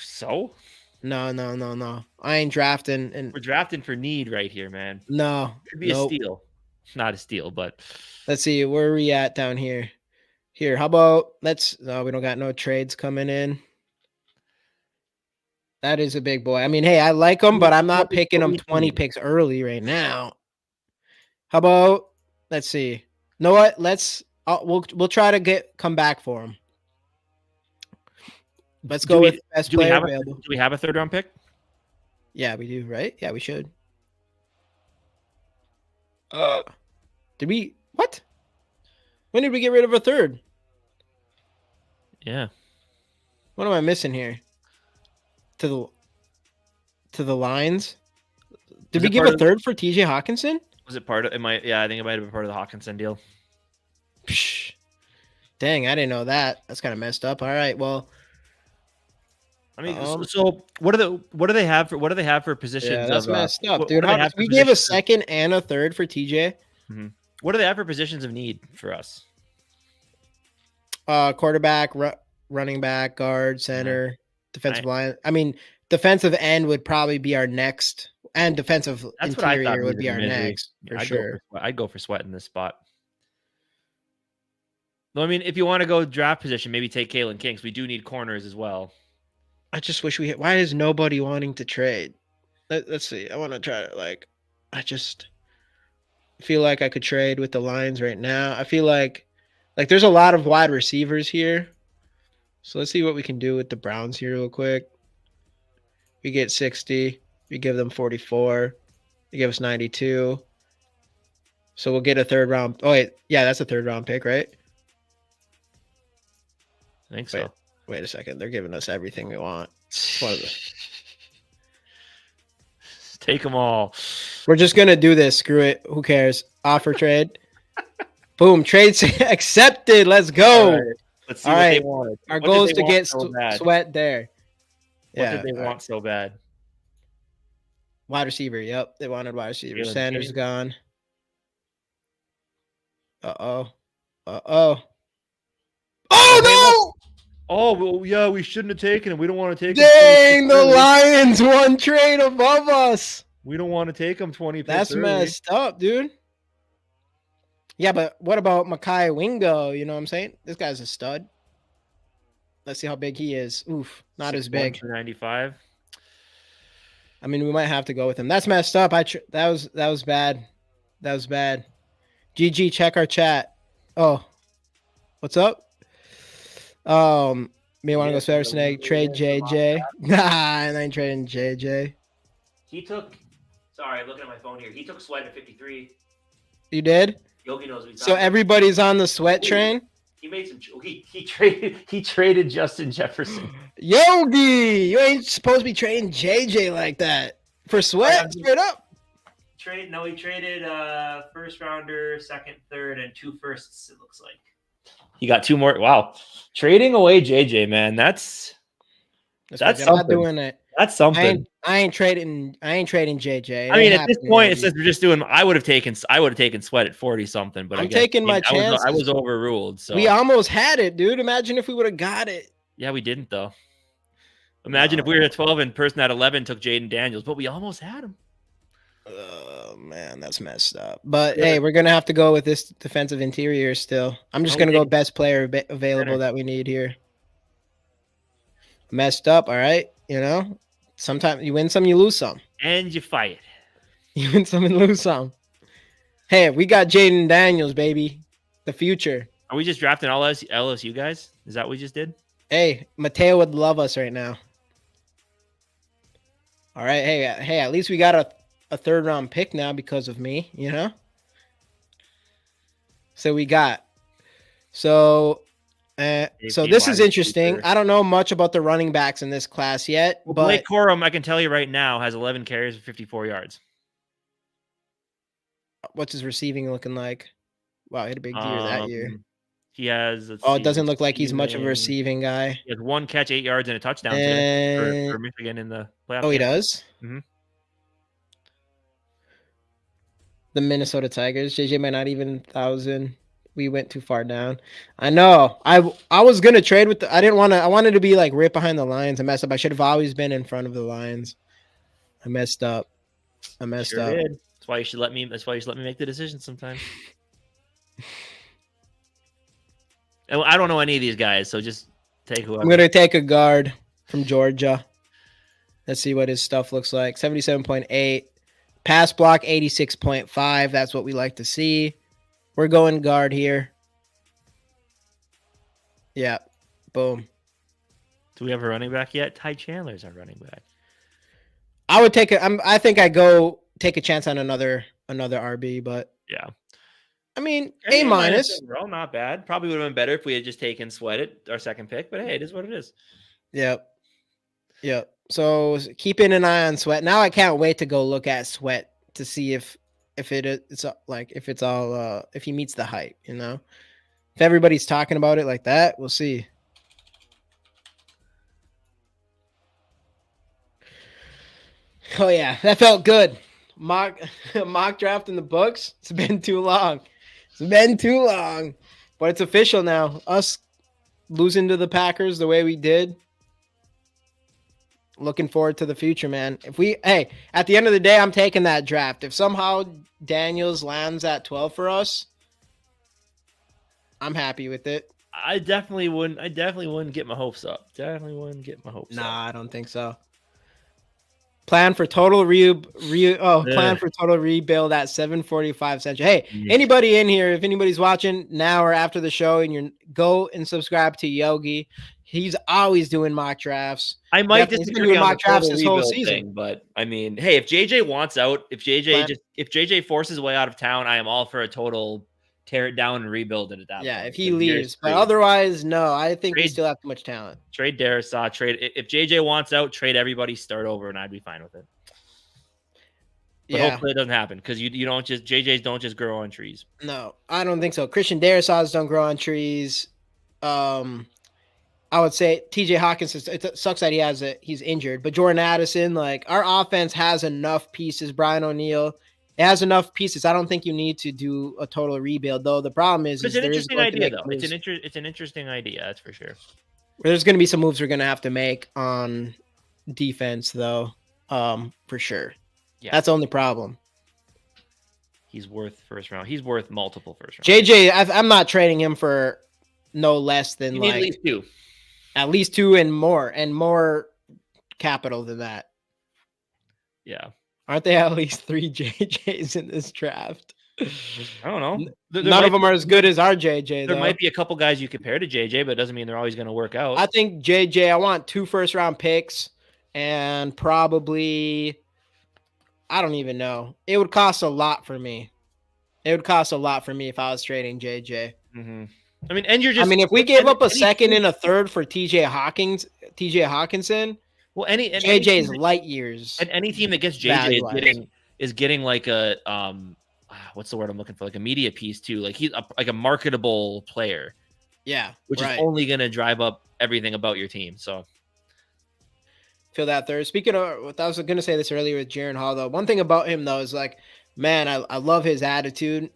So? No. I ain't drafting. And we're drafting for need right here, man. No. Could be a steal. Not a steal, but. Let's see. Where are we at down here? Here, how about no, we don't got no trades coming in. That is a big boy. I mean, hey, I like him, but I'm not picking him 20 picks early right now. How about, let's see. You know what? We'll try to come back for him. Let's go with best player available. Do we have a third round pick? Yeah, we do, right? Yeah, we should. Did we? What? When did we get rid of a third? Yeah. What am I missing here? To the lines. Did we give a third for TJ Hawkinson? Was it part of it? Yeah, I think it might have been part of the Hawkinson deal. Psh, dang, I didn't know that. That's kind of messed up. All right, well. I mean, so what do they have for positions? Yeah, that's messed up, dude. We gave a second and a third for TJ. Mm-hmm. What do they have for positions of need for us? Quarterback, running back, guard, center, defensive line. I mean, defensive end would probably be our next, and defensive interior would be our next for sure. I'd go for Sweat in this spot. No, I mean, if you want to go draft position, maybe take Kalen King. We do need corners as well. I just wish why is nobody wanting to trade? Let's see. I want to try to I just feel like I could trade with the Lions right now. I feel like there's a lot of wide receivers here. So let's see what we can do with the Browns here real quick. We get 60. We give them 44. They give us 92. So we'll get a third round. Oh, wait. Yeah, that's a third round pick, right? I think so. Wait a second. They're giving us everything we want. Take them all. We're just going to do this. Screw it. Who cares? Offer trade. Boom. Trade accepted. Let's go. All right. Let's see what they wanted. Our goal is to get Sweat there. What did they want so bad? Wide receiver. Yep. They wanted wide receiver. Sanders is gone. Uh-oh. Oh, no! Oh, well, yeah, we shouldn't have taken him. We don't want to take him. Dang, the Lions one trade above us. We don't want to take him 20 picks. That's messed up, dude. Yeah, but what about Makai Wingo? You know what I'm saying? This guy's a stud. Let's see how big he is. Oof, not as big. 95. I mean, we might have to go with him. That's messed up. That was bad. That was bad. GG, check our chat. Oh, what's up? Me want to go Sweater Snake, trade JJ. Nah, I ain't trading JJ. Sorry, I'm looking at my phone here. He took Sweat at 53. You did? Yogi knows what he's So everybody's on the Sweat train? He made some. He traded Justin Jefferson. Yogi, you ain't supposed to be trading JJ like that for Sweat. Straight up. He traded first rounder, second, third, and 2 firsts. It looks like he got 2 more. Wow, trading away JJ, man. That's something. I'm not doing it. That's something. I ain't trading JJ. I mean, at this point, it says we're just doing. I would have taken Sweat at 40 something, but I'm taking my chance. I was overruled. So we almost had it, dude. Imagine if we would have got it. Yeah, we didn't though. Imagine if we were at 12 and person at 11 took Jaden Daniels, but we almost had him. Oh man, that's messed up. But hey, we're gonna have to go with this defensive interior still. I'm just gonna go best player available that we need here. Messed up, all right? Sometimes you win some, you lose some. And you fight. You win some and lose some. Hey, we got Jaden Daniels, baby. The future. Are we just drafting all LSU guys? Is that what we just did? Hey, Mateo would love us right now. All right, hey, at least we got a third round pick now because of me, So we got so this is interesting. I don't know much about the running backs in this class yet, well, but Blake Corum, I can tell you right now, has 11 carries for 54 yards. What's his receiving looking like? Wow, he had a big year that year. He has. It doesn't look like he's much of a receiving guy. He has 1 catch, 8 yards, and a touchdown for Michigan in the playoff. Oh, he does? Mm-hmm. The Minnesota Tigers. JJ might not even 1,000. We went too far down. I know. I was gonna trade with I didn't want to. I wanted to be like right behind the Lions. I messed up. I should have always been in front of the Lions. I messed up. Did. That's why you should let me. That's why you should let me make the decision sometimes. And I don't know any of these guys, so just take whoever. I'm gonna take a guard from Georgia. Let's see what his stuff looks like. 77.8. Pass block 86.5. That's what we like to see. We're going guard here. Yeah. Boom. Do we have a running back yet? Ty Chandler's our running back. I would take I think I go take a chance on another RB, but yeah. I mean, A minus. Well, not bad. Probably would have been better if we had just taken Sweat at our second pick, but hey, it is what it is. Yep. So keeping an eye on Sweat. Now I can't wait to go look at Sweat to see if it's like if it's all if he meets the hype, If everybody's talking about it like that, we'll see. Oh yeah, that felt good. Mock draft in the books. It's been too long. But it's official now. Us losing to the Packers the way we did. Looking forward to the future, man. At the end of the day, I'm taking that draft. If somehow Daniels lands at 12 for us, I'm happy with it. I definitely wouldn't get my hopes up. Nah, I don't think so. Plan for total rebuild at 7:45 Central. Hey, anybody in here, if anybody's watching now or after the show, and go and subscribe to Yogi. He's always doing mock drafts. I might disagree on mock drafts this whole season, but I mean, hey, if JJ wants out, if JJ forces his way out of town, I am all for a total tear it down and rebuild it at that point. Yeah, if he leaves, but otherwise, no. I think we still have too much talent. Trade Darrisaw. If JJ wants out, trade everybody, start over, and I'd be fine with it. But hopefully it doesn't happen because you don't just JJs don't just grow on trees. No, I don't think so. Christian Darrisaws don't grow on trees. I would say TJ Hawkins, it sucks that he's injured, but Jordan Addison, like our offense has enough pieces. Brian O'Neill, it has enough pieces. I don't think you need to do a total rebuild, though. The problem is, it's an interesting idea, though. It's an interesting idea, that's for sure. There's going to be some moves we're going to have to make on defense, though, for sure. Yeah, that's the only problem. He's worth first round. He's worth multiple first round. JJ, I'm not trading him for no less than you need at least two. At least two and more capital than that. Yeah. Aren't they at least 3 JJs in this draft? I don't know. None of them are as good as our JJ. There might be a couple guys you compare to JJ, but it doesn't mean they're always going to work out. I think JJ, I want 2 first-round picks and probably, I don't even know. It would cost a lot for me. If I was trading JJ. Mm-hmm. I mean, and you're just. I mean, if we gave up a second and a third for TJ Hawkinson, well, JJ is light years. And any team that gets JJ is getting like a what's the word I'm looking for? Like a media piece too. Like he's like a marketable player. Yeah, which is only going to drive up everything about your team. So. Feel that third. Speaking of, I was going to say this earlier with Jaron Hall, though. One thing about him, though, is like, man, I love his attitude.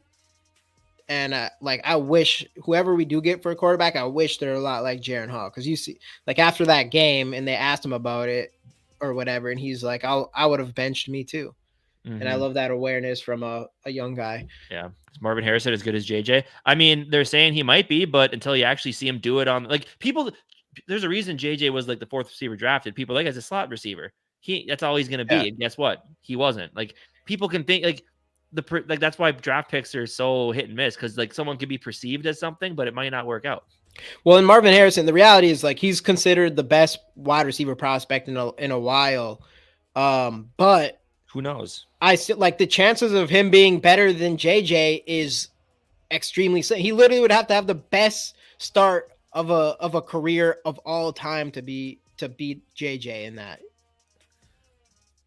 And I wish whoever we do get for a quarterback, I wish they're a lot like Jaron Hall. Because you see, like after that game and they asked him about it or whatever, and he's like, I would have benched me too. Mm-hmm. And I love that awareness from a young guy. Yeah. Is Marvin Harrison as good as JJ? I mean, they're saying he might be, but until you actually see him do it on, like, people, there's a reason JJ was like the 4th receiver drafted. People like as a slot receiver. That's all he's going to be. Yeah. And guess what? He wasn't. Like people can think like that's why draft picks are so hit and miss, because like someone could be perceived as something, but it might not work out. Well, in Marvin Harrison, the reality is like he's considered the best wide receiver prospect in a while. But who knows? I still like the chances of him being better than JJ is extremely. He literally would have to have the best start of a career of all time to beat JJ in that.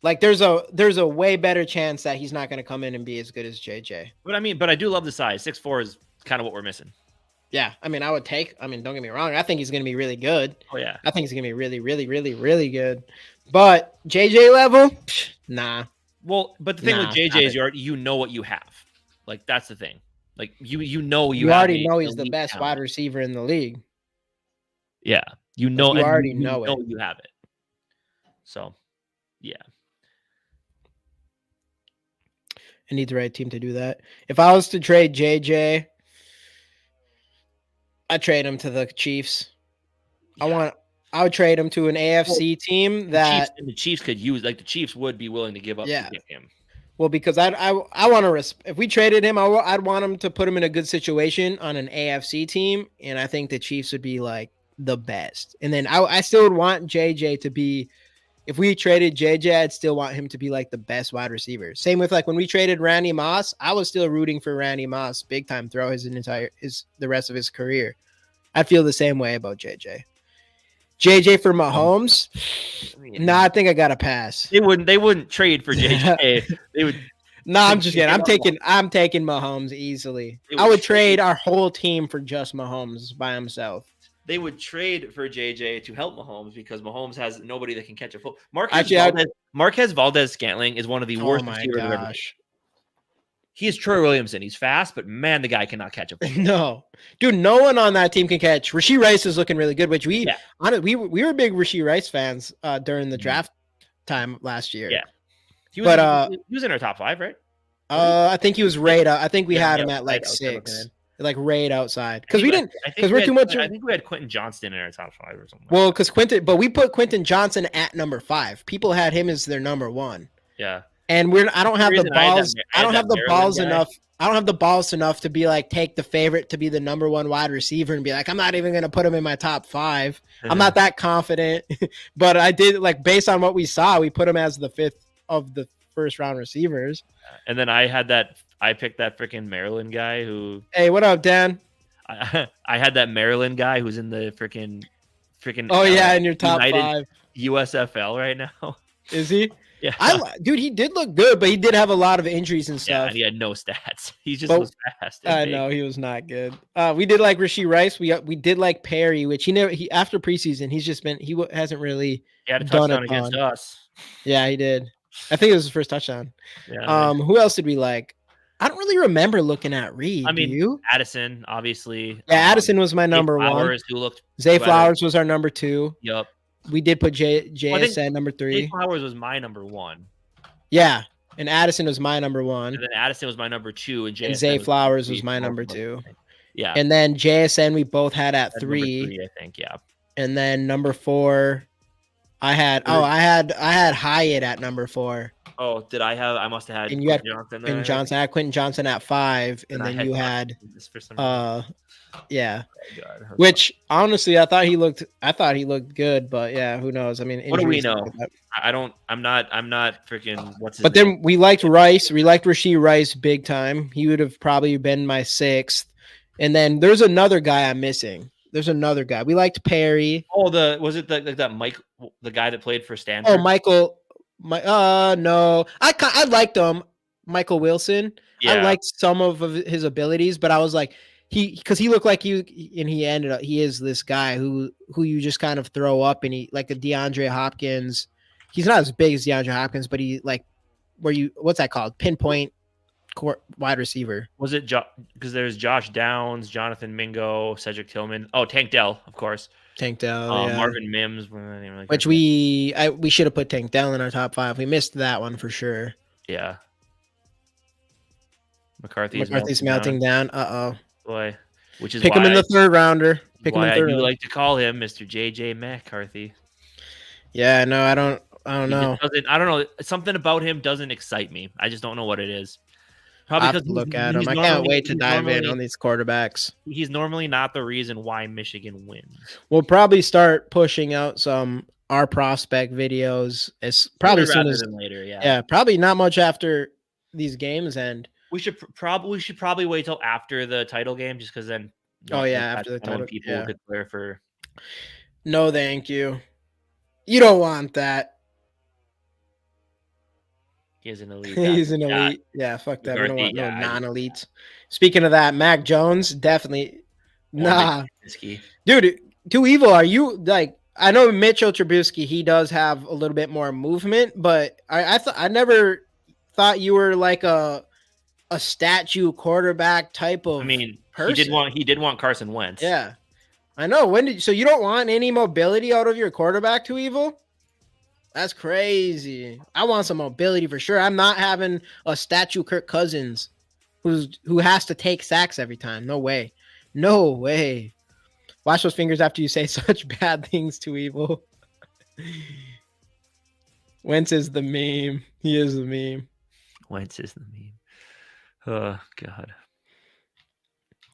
Like there's a way better chance that he's not going to come in and be as good as JJ. But I do love the size. 6'4" is kind of what we're missing. Yeah, I mean, don't get me wrong. I think he's going to be really good. Oh yeah, I think he's going to be really, really, really, really good. But JJ level, nah. Well, but the thing with JJ is you know what you have. Like that's the thing. Like you already know he's the best wide receiver in the league. Yeah, you know, you already know it. You have it. So, yeah. I need the right team to do that. If I was to trade JJ, I'd trade him to the Chiefs. Yeah. I would trade him to an AFC team that the Chiefs could use. Like the Chiefs would be willing to give up to get him. Well, because I want to if we traded him, I'd want him to put him in a good situation on an AFC team, and I think the Chiefs would be like the best. And then I still would want JJ to be. If we traded JJ, I'd still want him to be like the best wide receiver. Same with like when we traded Randy Moss, I was still rooting for Randy Moss big time throughout the rest of his career. I feel the same way about JJ. JJ for Mahomes? I think I got to pass. They wouldn't trade for JJ. They would. No, I'm just kidding. I'm taking Mahomes easily. I would trade our whole team for just Mahomes by himself. They would trade for JJ to help Mahomes because Mahomes has nobody that can catch a football. Marquez Valdez-Scantling is one of the worst receivers I've ever seen. He is Troy Williamson. He's fast, but man, the guy cannot catch a football. No, dude, no one on that team can catch. Rashee Rice is looking really good, which we were big Rashee Rice fans during the draft time last year. Yeah, he was in our top 5, right? I think he was right. I think we had him at like 6. Like right outside because we're too much. I think we had Quentin Johnston in our top 5 or something. Well, because we put Quentin Johnson at number 5. People had him as their number 1. Yeah, and I don't have the balls. I don't have the balls enough. I don't have the balls enough to be like take the favorite to be the number 1 wide receiver and be like I'm not even going to put him in my top 5. I'm not that confident, but I did like based on what we saw, we put him as the 5th of the first round receivers. And then I picked that freaking Maryland guy who. Hey, what up, Dan? I had that Maryland guy who's in the freaking. Oh yeah, in your top United 5 USFL right now. Is he? Yeah, dude, he did look good, but he did have a lot of injuries and stuff. Yeah, and he had no stats. He just was fast. I know he was not good. We did like Rashee Rice. We did like Perry, which he after preseason he hasn't really. He had a touchdown against us. Yeah, he did. I think it was his first touchdown. Yeah. Who else did we like? I don't really remember looking at Reed. I mean, do you? Addison, obviously. Yeah, Addison was my number 1. Who looked Zay Flowers was our number 2. Yep. We did put JSN number 3. Zay Flowers was my number 1. Yeah, and Addison was my number 1. And then Addison was my number 2, and Zay Flowers was my number 2. Yeah. And then JSN we both had at 3. I think, yeah. And then number 4, I had Hyatt at number 4. Oh, did I have? I must have had. And you had Quentin Johnson. I had Quentin Johnson at 5, and then you had, yeah. Oh, which honestly, I thought he looked good, but yeah, who knows? I mean, what do we know? I'm not freaking. What's his But name? then we liked Rice. We liked Rashee Rice big time. He would have probably been my 6th. And then there's another guy I'm missing. There's another guy. We liked Perry. Oh, that Mike, the guy that played for Stanford? Oh, Michael. No, I liked him, Michael Wilson. Yeah. I liked some of his abilities, but I was like, because he looked like he is this guy who you just kind of throw up, and he like a DeAndre Hopkins. He's not as big as DeAndre Hopkins, but he like what's that called? Pinpoint wide receiver. Was it because there's Josh Downs, Jonathan Mingo, Cedric Tillman. Oh, Tank Dell, of course. Tank Dell, yeah. Marvin Mims, which we should have put Tank Dell in our top 5. We missed that one for sure. Yeah. McCarthy's melting down. Boy, which is pick him in the 3rd rounder. picking Why him I do through. like to call him Mr. JJ McCarthy. Yeah, no, I don't He just know. doesn't. I don't know. Something about him doesn't excite me. I just don't know what it is. I Probably have because to look at him. I can't wait to dive in on these quarterbacks. he's normally not the reason why Michigan wins. We'll probably start pushing out some our prospect videos as probably Sooner as soon rather as than later. Yeah. probably not much after these games end. We should probably wait till after the title game, just because then Oh yeah, that's after the when title. people Yeah. could clear for. No, thank you. You don't want that. He's an elite. He's an elite. Yeah, fuck that. We don't McCarthy, want no yeah, non-elites. Speaking of that, Mac Jones, definitely or Mitch nah. Trubisky. Dude, too evil. Are you like I know Mitchell Trubisky, he does have a little bit more movement, but I never thought you were like a statue quarterback type of I mean, person. he did want Carson Wentz. Yeah. I know. So you don't want any mobility out of your quarterback, too evil? That's crazy. I want some mobility for sure. I'm not having a statue Kirk Cousins who has to take sacks every time. No way. No way. Wash those fingers after you say such bad things, too evil. Wentz is the meme. He is the meme. Wentz is the meme. Oh God.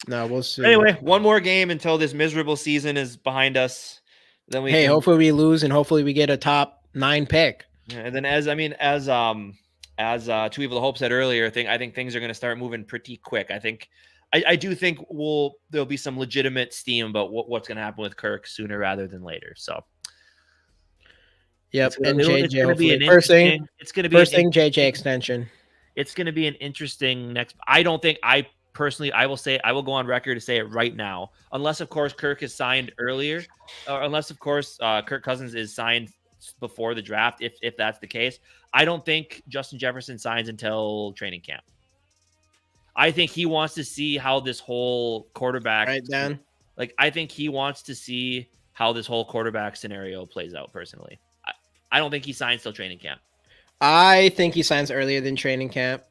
No, we'll see. Anyway, one more game until this miserable season is behind us. Then we hopefully we lose and hopefully we get a top 9 pick. Yeah, and then as Too Evil the Hope said earlier, I think things are going to start moving pretty quick. I do think there'll be some legitimate steam about what's going to happen with Kirk sooner rather than later. So, yep, and JJ hopefully first thing JJ extension. It's going to be an interesting next. I don't think I will say I will go on record to say it right now, unless of course Kirk is signed earlier, or unless of course Kirk Cousins is signed before the draft. If that's the case, I don't think Justin Jefferson signs until training camp. I think he wants to see how this whole quarterback, right, Dan? Like, I think he wants to see how this whole quarterback scenario plays out. Personally, I don't think he signs till training camp. I think he signs earlier than training camp.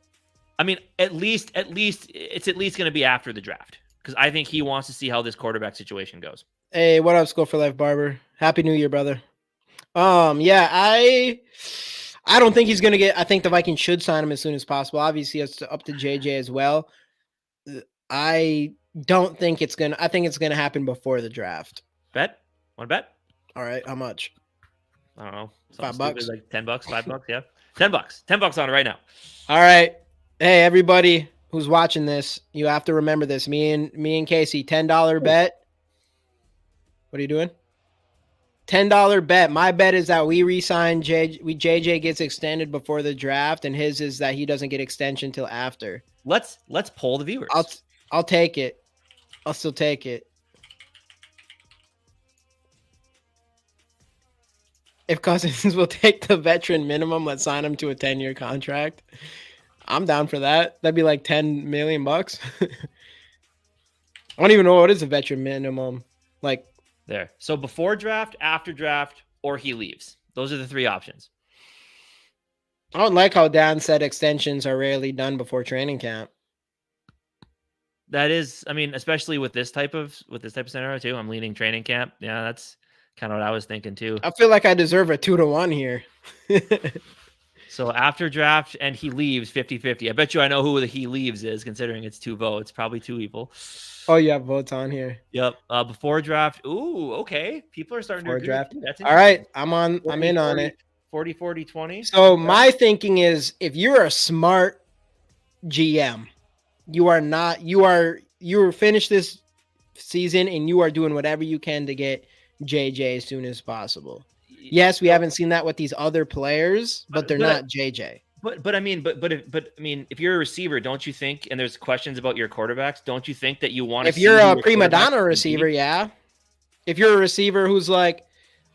I mean, at least it's going to be after the draft, because I think he wants to see how this quarterback situation goes. Hey, what up, Skull for Life Barber? Happy New Year, brother. Yeah, I don't think he's gonna get. I think the Vikings should sign him as soon as possible. Obviously, it's up to JJ as well. I don't think it's gonna. I think it's gonna happen before the draft. Bet? Want to bet? All right, how much? I don't know. $5, like $10, $5. Yeah, $10 on it right now. All right. Hey, everybody who's watching this, you have to remember this. Me and Casey, $10 bet. What are you doing? $10 bet. My bet is that we re-sign JJ gets extended before the draft, and his is that he doesn't get extension till after. Let's poll the viewers. I'll take it. I'll still take it. If Cousins will take the veteran minimum, let's sign him to a 10-year contract. I'm down for that. That'd be like $10 million. I don't even know what is a veteran minimum. Like there. So before draft, after draft, or he leaves. Those are the three options. I don't like how Dan said extensions are rarely done before training camp. That is, I mean, especially with this type of scenario too. I'm leaning training camp. Yeah, that's kind of what I was thinking too. I feel like I deserve a 2-1 here. So after draft and he leaves 50-50. I bet you I know who the he leaves is, considering it's 2 votes. Probably 2 evil. Oh, you have votes on here. Yep. Before draft. Ooh, okay. People are starting to agree. Draft. All right. I'm in on it. 40, 40, 20. So my thinking is, if you're a smart GM, you finished this season and you are doing whatever you can to get JJ as soon as possible. Yes, we haven't seen that with these other players, but they're not JJ. But I mean, if you're a receiver, don't you think? And there's questions about your quarterbacks. Don't you think that you want to? If you're a prima donna receiver, yeah. If you're a receiver who's like,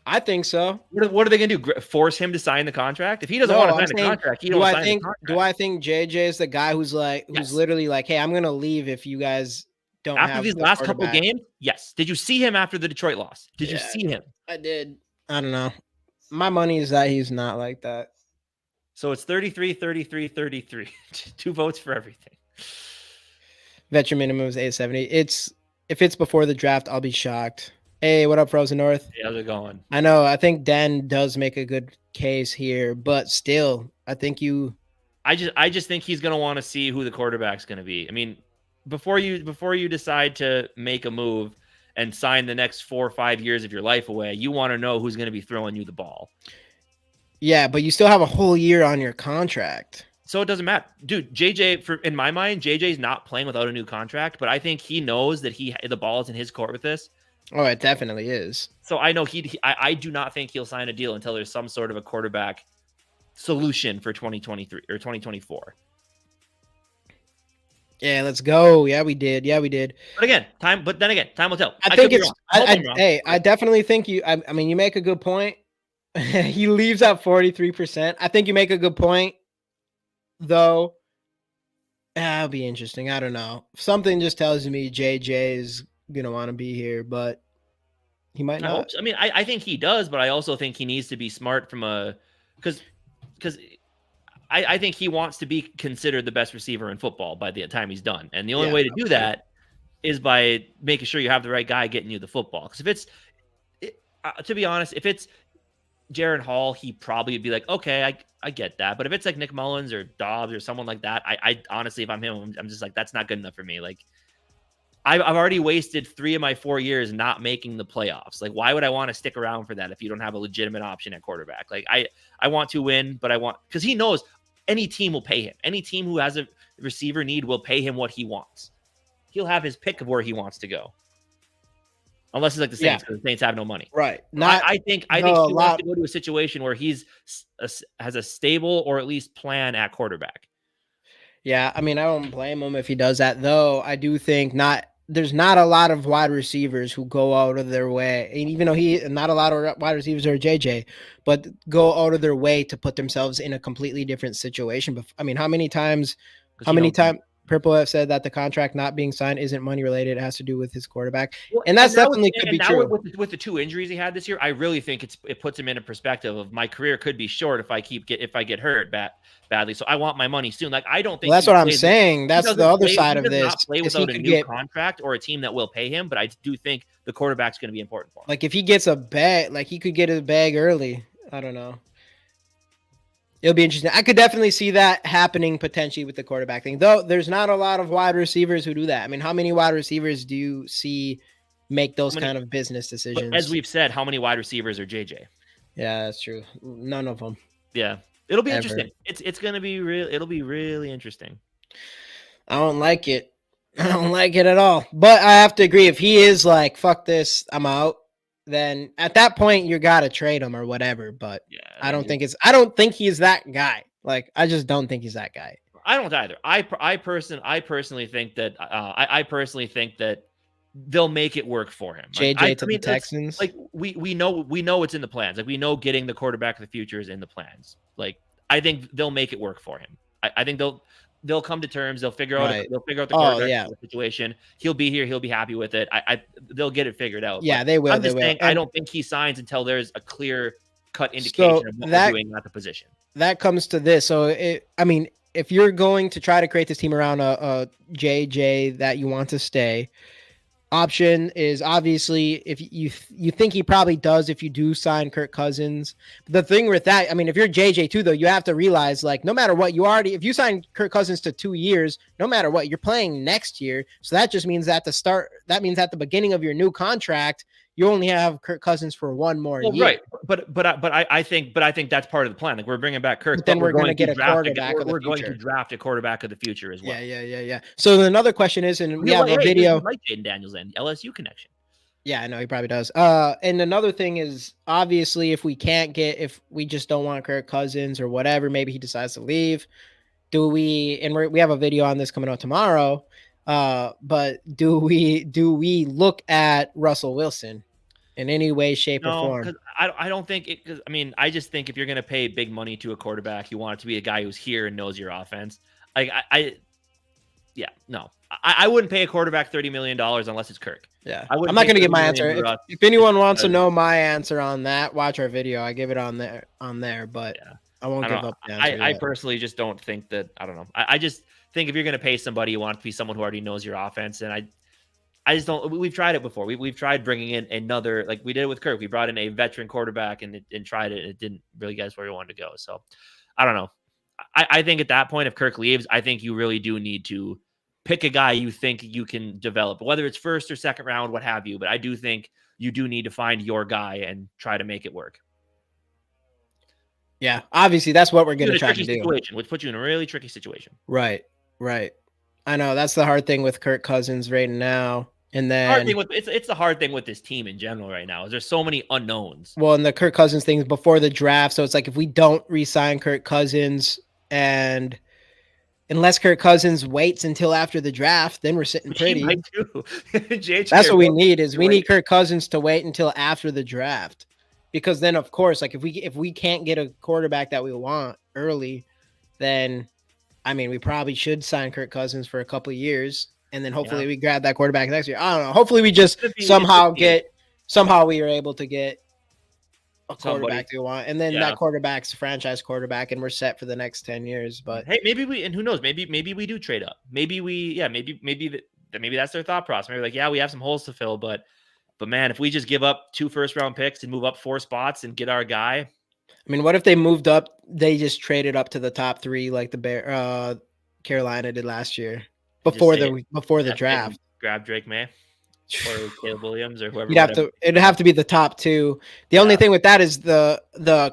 I think so. What are they going to do? Force him to sign the contract? If he doesn't want to sign the contract, he don't sign the contract. Do I think JJ is the guy who's literally like, hey, I'm going to leave if you guys don't after these last couple games? Yes. Did you see him after the Detroit loss? Did you see him? I did. I don't know. My money is that he's not like that. So it's 33, 33, 33. 2 votes for everything. Veteran minimum is 870. If it's before the draft, I'll be shocked. Hey, what up, Frozen North? Hey, how's it going? I know. I think Dan does make a good case here, but still, I think you. I just think he's going to want to see who the quarterback's going to be. I mean, before you decide to make a move and sign the next 4 or 5 years of your life away, you want to know who's going to be throwing you the ball. Yeah, but you still have a whole year on your contract. So it doesn't matter. Dude, JJ, in my mind, JJ's not playing without a new contract, but I think he knows that the ball is in his court with this. Oh, it definitely is. So I know I do not think he'll sign a deal until there's some sort of a quarterback solution for 2023 or 2024. Yeah, let's go. Yeah, we did. But then again, time will tell. I think it's. I definitely think you. I mean, you make a good point. He leaves at 43%. I think you make a good point, though. That'll be interesting. I don't know. Something just tells me JJ is gonna want to be here, but he might not. I hope so. I mean, I think he does, but I also think he needs to be smart because I think he wants to be considered the best receiver in football by the time he's done. And the only way to do that is by making sure you have the right guy getting you the football. Because to be honest, if it's Jaron Hall, he probably would be like, okay, I get that. But if it's like Nick Mullins or Dobbs or someone like that, I honestly, if I'm him, I'm just like, that's not good enough for me. Like, I've already wasted 3 of my 4 years not making the playoffs. Like, why would I want to stick around for that if you don't have a legitimate option at quarterback? Like, I want to win, but because he knows any team will pay him. Any team who has a receiver need will pay him what he wants. He'll have his pick of where he wants to go. Unless it's like the Saints, because the Saints have no money. Right. I think he wants to go to a situation where he's has a stable or at least plan at quarterback. Yeah, I mean, I don't blame him if he does that, though. I do think there's not a lot of wide receivers who go out of their way, and even though not a lot of wide receivers are JJ, but go out of their way to put themselves in a completely different situation. I mean, how many times Purple have said that the contract not being signed isn't money related. It has to do with his quarterback. Well, and that's definitely could be true. With the 2 injuries he had this year, I really think it puts him in a perspective of my career could be short if I get hurt badly. So I want my money soon. Like, I don't think that's what I'm saying. That's the other side of this. Not play without a new contract or a team that will pay him, but I do think the quarterback's going to be important for him. Like, if he gets a bag, like he could get a bag early. I don't know. It'll be interesting. I could definitely see that happening potentially with the quarterback thing, though. There's not a lot of wide receivers who do that. I mean, how many wide receivers do you see make those kind of business decisions? As we've said, how many wide receivers are JJ? Yeah, that's true. None of them. Yeah, it'll be interesting. It's going to be real. It'll be really interesting. I don't like it. I don't like it at all. But I have to agree. If he is like, fuck this, I'm out, then at that point you gotta trade him or whatever. But yeah, I don't think he's that guy. Like, I just don't think he's that guy. I don't either. I personally think that they'll make it work for him. JJ to the Texans. Like, we know it's in the plans. Like, we know getting the quarterback of the future is in the plans. Like, I think they'll make it work for him. I think they'll come to terms. They'll figure out the quarterback situation. He'll be here. He'll be happy with it. They'll get it figured out. Yeah, they will. I'm just saying, I don't think he signs until there's a clear cut indication of what we're doing at the position. That comes to this. So, if you're going to try to create this team around a JJ that you want to stay, option is obviously if you think he probably does if you do sign Kirk Cousins. The thing with that, I mean, if you're JJ too, though, you have to realize, like, no matter what, if you sign Kirk Cousins to 2 years, no matter what, you're playing next year. So that just means at the beginning of your new contract, you only have Kirk Cousins for 1 more year. Right. But I think that's part of the plan. Like, we're bringing back Kirk, but then we're going to get a quarterback. We're going to draft a quarterback of the future as well. Yeah. So another question is, and we have a video. Like Jaden Daniels and LSU connection. Yeah, I know he probably does. And another thing is, obviously, if we just don't want Kirk Cousins or whatever, maybe he decides to leave. We have a video on this coming out tomorrow. But do we look at Russell Wilson in any way, shape, or form? Because I don't think it. Because I just think if you're going to pay big money to a quarterback, you want it to be a guy who's here and knows your offense. Like, I wouldn't pay a quarterback $30 million unless it's Kirk. Yeah, I'm not going to give my answer. If anyone wants to know my answer on that, watch our video. I give it on there, but yeah. I won't give up the answer. I personally just don't think that. I don't know. I just think if you're going to pay somebody, you want it to be someone who already knows your offense, and I just don't. We've tried it before. We've tried bringing in another, like we did it with Kirk. We brought in a veteran quarterback and tried it. It didn't really get us where we wanted to go. So I don't know. I think at that point, if Kirk leaves, I think you really do need to pick a guy you think you can develop, whether it's first or second round, what have you. But I do think you do need to find your guy and try to make it work. Yeah, obviously that's what we're going to try to do. Situation, which puts you in a really tricky situation. Right. I know that's the hard thing with Kirk Cousins right now. And then it's the hard thing with this team in general right now is there's so many unknowns. Well, and the Kirk Cousins thing is before the draft. So it's like if we don't re-sign Kirk Cousins and unless Kirk Cousins waits until after the draft, then we're sitting pretty. That's what we need is we need Kirk Cousins to wait until after the draft. Because then of course, like if we can't get a quarterback that we want early, then I mean we probably should sign Kirk Cousins for a couple of years. And then hopefully we grab that quarterback next year. I don't know. Hopefully we just somehow we are able to get a quarterback we want. And then that quarterback's a franchise quarterback and we're set for the next 10 years. But hey, and who knows, maybe we do trade up. Maybe that's their thought process. Maybe like, we have some holes to fill, but man, if we just give up 2 first-round picks and move up 4 spots and get our guy. I mean, what if they moved up, they just traded up to the top 3 like the Carolina did last year? Before the draft, grab Drake May or Caleb Williams or whoever. It'd have to be the top 2. The only thing with that is the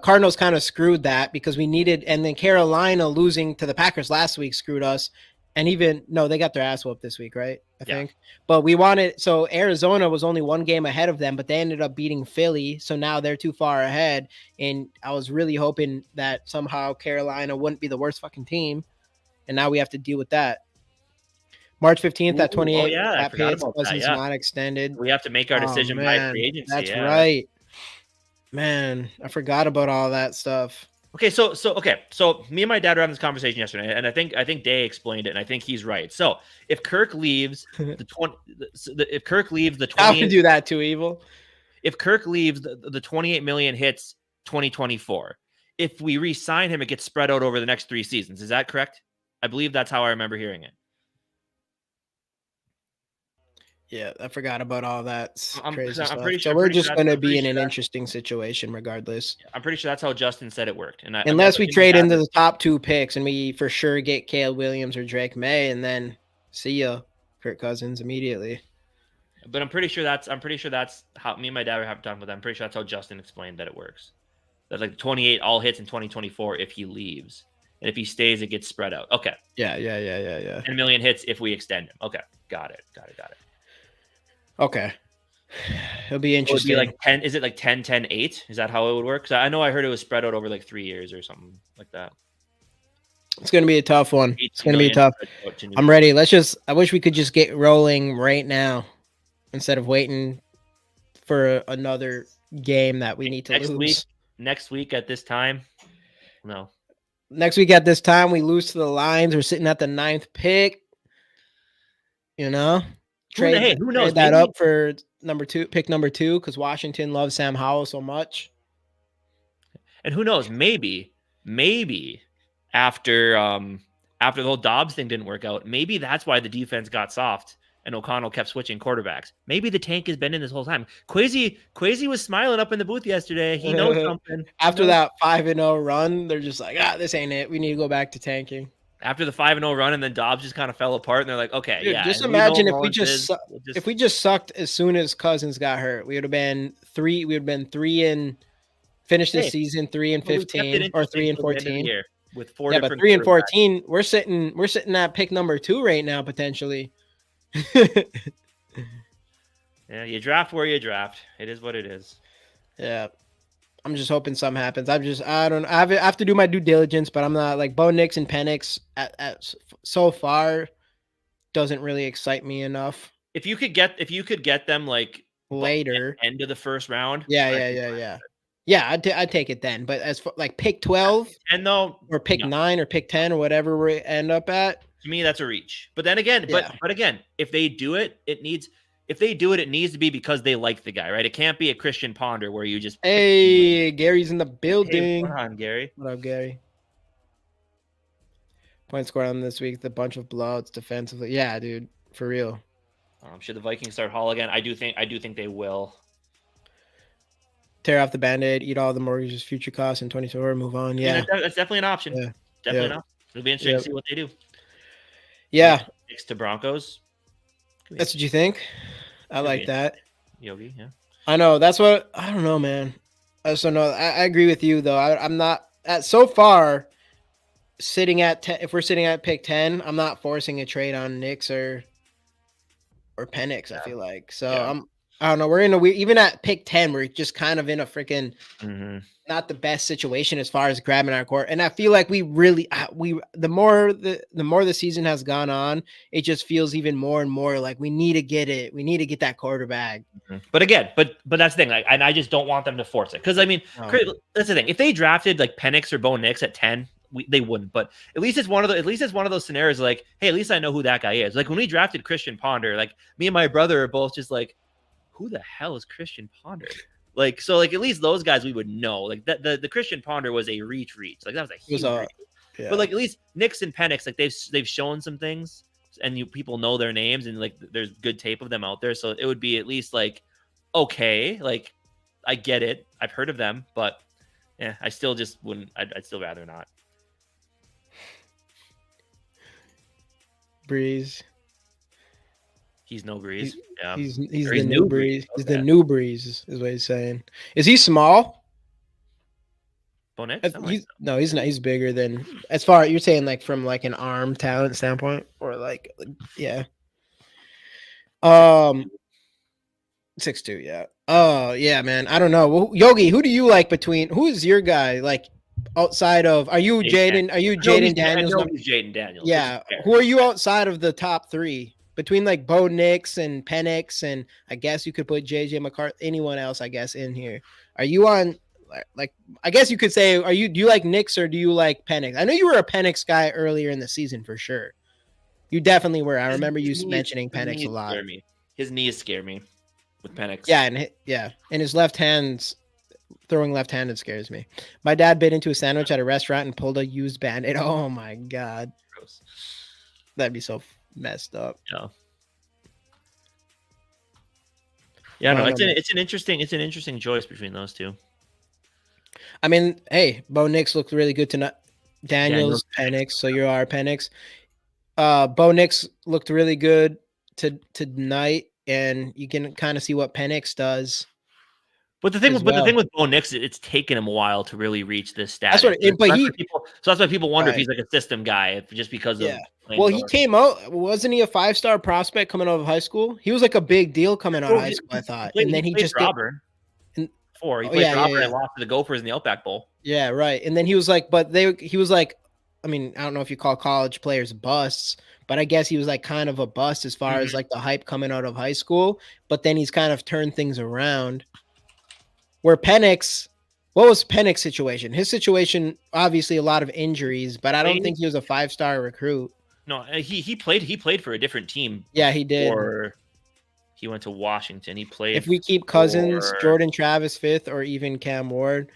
Cardinals kind of screwed that because we needed, and then Carolina losing to the Packers last week screwed us. And they got their ass whooped this week, right? I think. But we wanted, so Arizona was only 1 game ahead of them, but they ended up beating Philly. So now they're too far ahead. And I was really hoping that somehow Carolina wouldn't be the worst fucking team. And now we have to deal with that. March 15th at 28. That Pitts wasn't not extended. We have to make our decision by free agency. That's right. Man, I forgot about all that stuff. Okay, so me and my dad were having this conversation yesterday, and I think Day explained it, and I think he's right. So if Kirk leaves the 20, how can do that too, Evil? If Kirk leaves, the 28 million hits 2024. If we re-sign him, it gets spread out over the next 3 seasons. Is that correct? I believe that's how I remember hearing it. Yeah, I forgot about all that crazy stuff. Pretty sure, so we're just going to be in an interesting situation regardless. I'm pretty sure that's how Justin said it worked. And unless we trade into the top 2 picks and we for sure get Caleb Williams or Drake May, and then see ya, Kirk Cousins immediately. But I'm pretty sure that's how me and my dad were having talking about that. I'm pretty sure that's how Justin explained that it works. That like 28 all hits in 2024 if he leaves. And if he stays, it gets spread out. Okay. Yeah. 10 million hits if we extend him. Okay. Got it. Okay. It'll be interesting. It would be like 10. Is it like 10, 10, 8? Is that how it would work? Because I know I heard it was spread out over like 3 years or something like that. It's going to be a tough one. It's going to be tough. I'm ready. I wish we could just get rolling right now instead of waiting for another game that we need to lose. Next week at this time? No. Next week at this time, we lose to the Lions. We're sitting at the 9th pick. Who knows? Trade that up for pick number 2, because Washington loves Sam Howell so much. And who knows? Maybe after the whole Dobbs thing didn't work out, maybe that's why the defense got soft and O'Connell kept switching quarterbacks. Maybe the tank has been in this whole time. Kwesi was smiling up in the booth yesterday. He knows something. After that 5-0 run, they're just like, this ain't it. We need to go back to tanking. After the 5-0 run, and then Dobbs just kind of fell apart, and they're like, okay, dude, just imagine if we just sucked as soon as Cousins got hurt. We would have been 3. We would have been 3 and finished this season 3-15 or 3-14 with 4. Yeah, but 3-14, we're sitting at pick number 2 right now potentially. Yeah, you draft where you draft. It is what it is. Yeah. I'm just hoping something happens. I have to do my due diligence, but I'm not like Bo Nix and Penix so far doesn't really excite me enough. If you could get them like later, end of the first round. Yeah, I'd take it then. But as for like pick 12 or pick 9 or pick 10 or whatever we end up at, to me that's a reach. But then again, but again, if they do it, it needs to be because they like the guy, right? It can't be a Christian Ponder where you just... Hey, Gary's in the building. Hey, what's on, Gary? What up, Gary? Point scored on this week, the bunch of blowouts defensively. Yeah, dude, for real. Should the Vikings start Hall again? I do think they will. Tear off the Band-Aid, eat all the mortgages, future costs in 2024, move on. Yeah. That's definitely an option. Yeah. Definitely Yep. an option. It'll be interesting to see what they do. Yeah. Knicks to Broncos. That's what you think? I like that. Yogi, yeah. I know. That's what I don't know, man. I just don't know. I agree with you though. I'm not so far sitting at 10. If we're sitting at pick 10, I'm not forcing a trade on Knicks or Penix. I feel like I don't know. We're in a weird, even at pick 10, we're just kind of in a freaking not the best situation as far as grabbing our court. And I feel like we really the more the season has gone on, it just feels even more and more like we need to get it. We need to get that quarterback. But again, but that's the thing. Like, and I just don't want them to force it because I mean, that's the thing. If they drafted like Penix or Bo Nix at 10, they wouldn't. But at least it's one of those scenarios. Like, hey, at least I know who that guy is. Like when we drafted Christian Ponder, like me and my brother are both just like, who the hell is Christian Ponder? Like, so like at least those guys we would know. Like that the Christian Ponder was a reach. Like that was a huge reach. Yeah. But like at least Nix and Penix, like they've shown some things and people know their names and like there's good tape of them out there. So it would be at least like, okay, like I get it. I've heard of them, but yeah, I still just wouldn't. I'd still rather not. Breeze. He's no Breeze. He's the new Breeze. Okay. He's the new Breeze, is what he's saying. Is he small? Bo Nix? No, he's not. He's bigger than as far you're saying like from like an arm talent standpoint or like yeah. 6'2", yeah. Oh yeah, man. I don't know. Well, Yogi, who do you like who is your guy like outside of? Are you Jaden? Are you Jaden Daniels? I know he's Jaden Daniels. Yeah. Who are you outside of the top 3? Between like Bo Nix and Penix, and I guess you could put JJ McCarthy, anyone else, I guess, in here. Are you on like? I guess you could say, do you like Nix or do you like Penix? I know you were a Penix guy earlier in the season for sure. You definitely were. I remember you mentioning Penix a lot. His knees scare me with Penix. Yeah, and his left hands throwing left-handed scares me. My dad bit into a sandwich at a restaurant and pulled a used Band-Aid. Oh my god, gross. That'd be so messed up. Yeah, no, it's an interesting choice between those two. I mean, hey, Bo Nix looked really good tonight. Daniels, Penix, so you are Penix. Bo Nix looked really good tonight, and you can kind of see what Penix does. But the thing with Bo Nix, it's taken him a while to really reach this status. That's why people wonder if he's like a system guy, just because of. Well, he came out, wasn't he a 5-star prospect coming out of high school? He was like a big deal coming out of high school, I thought. And then he just Robber. He played Robber and lost to the Gophers in the Outback Bowl. Yeah, right. And then he was like, I mean, I don't know if you call college players busts, but I guess he was like kind of a bust as far as like the hype coming out of high school. But then he's kind of turned things around. Where Penix, what was Penix's situation? His situation, obviously a lot of injuries, but I don't think he was a 5-star recruit. No, he played for a different team. Yeah, he did. Or he went to Washington. He played. If we keep Cousins, Jordan Travis 5th, or even Cam Ward.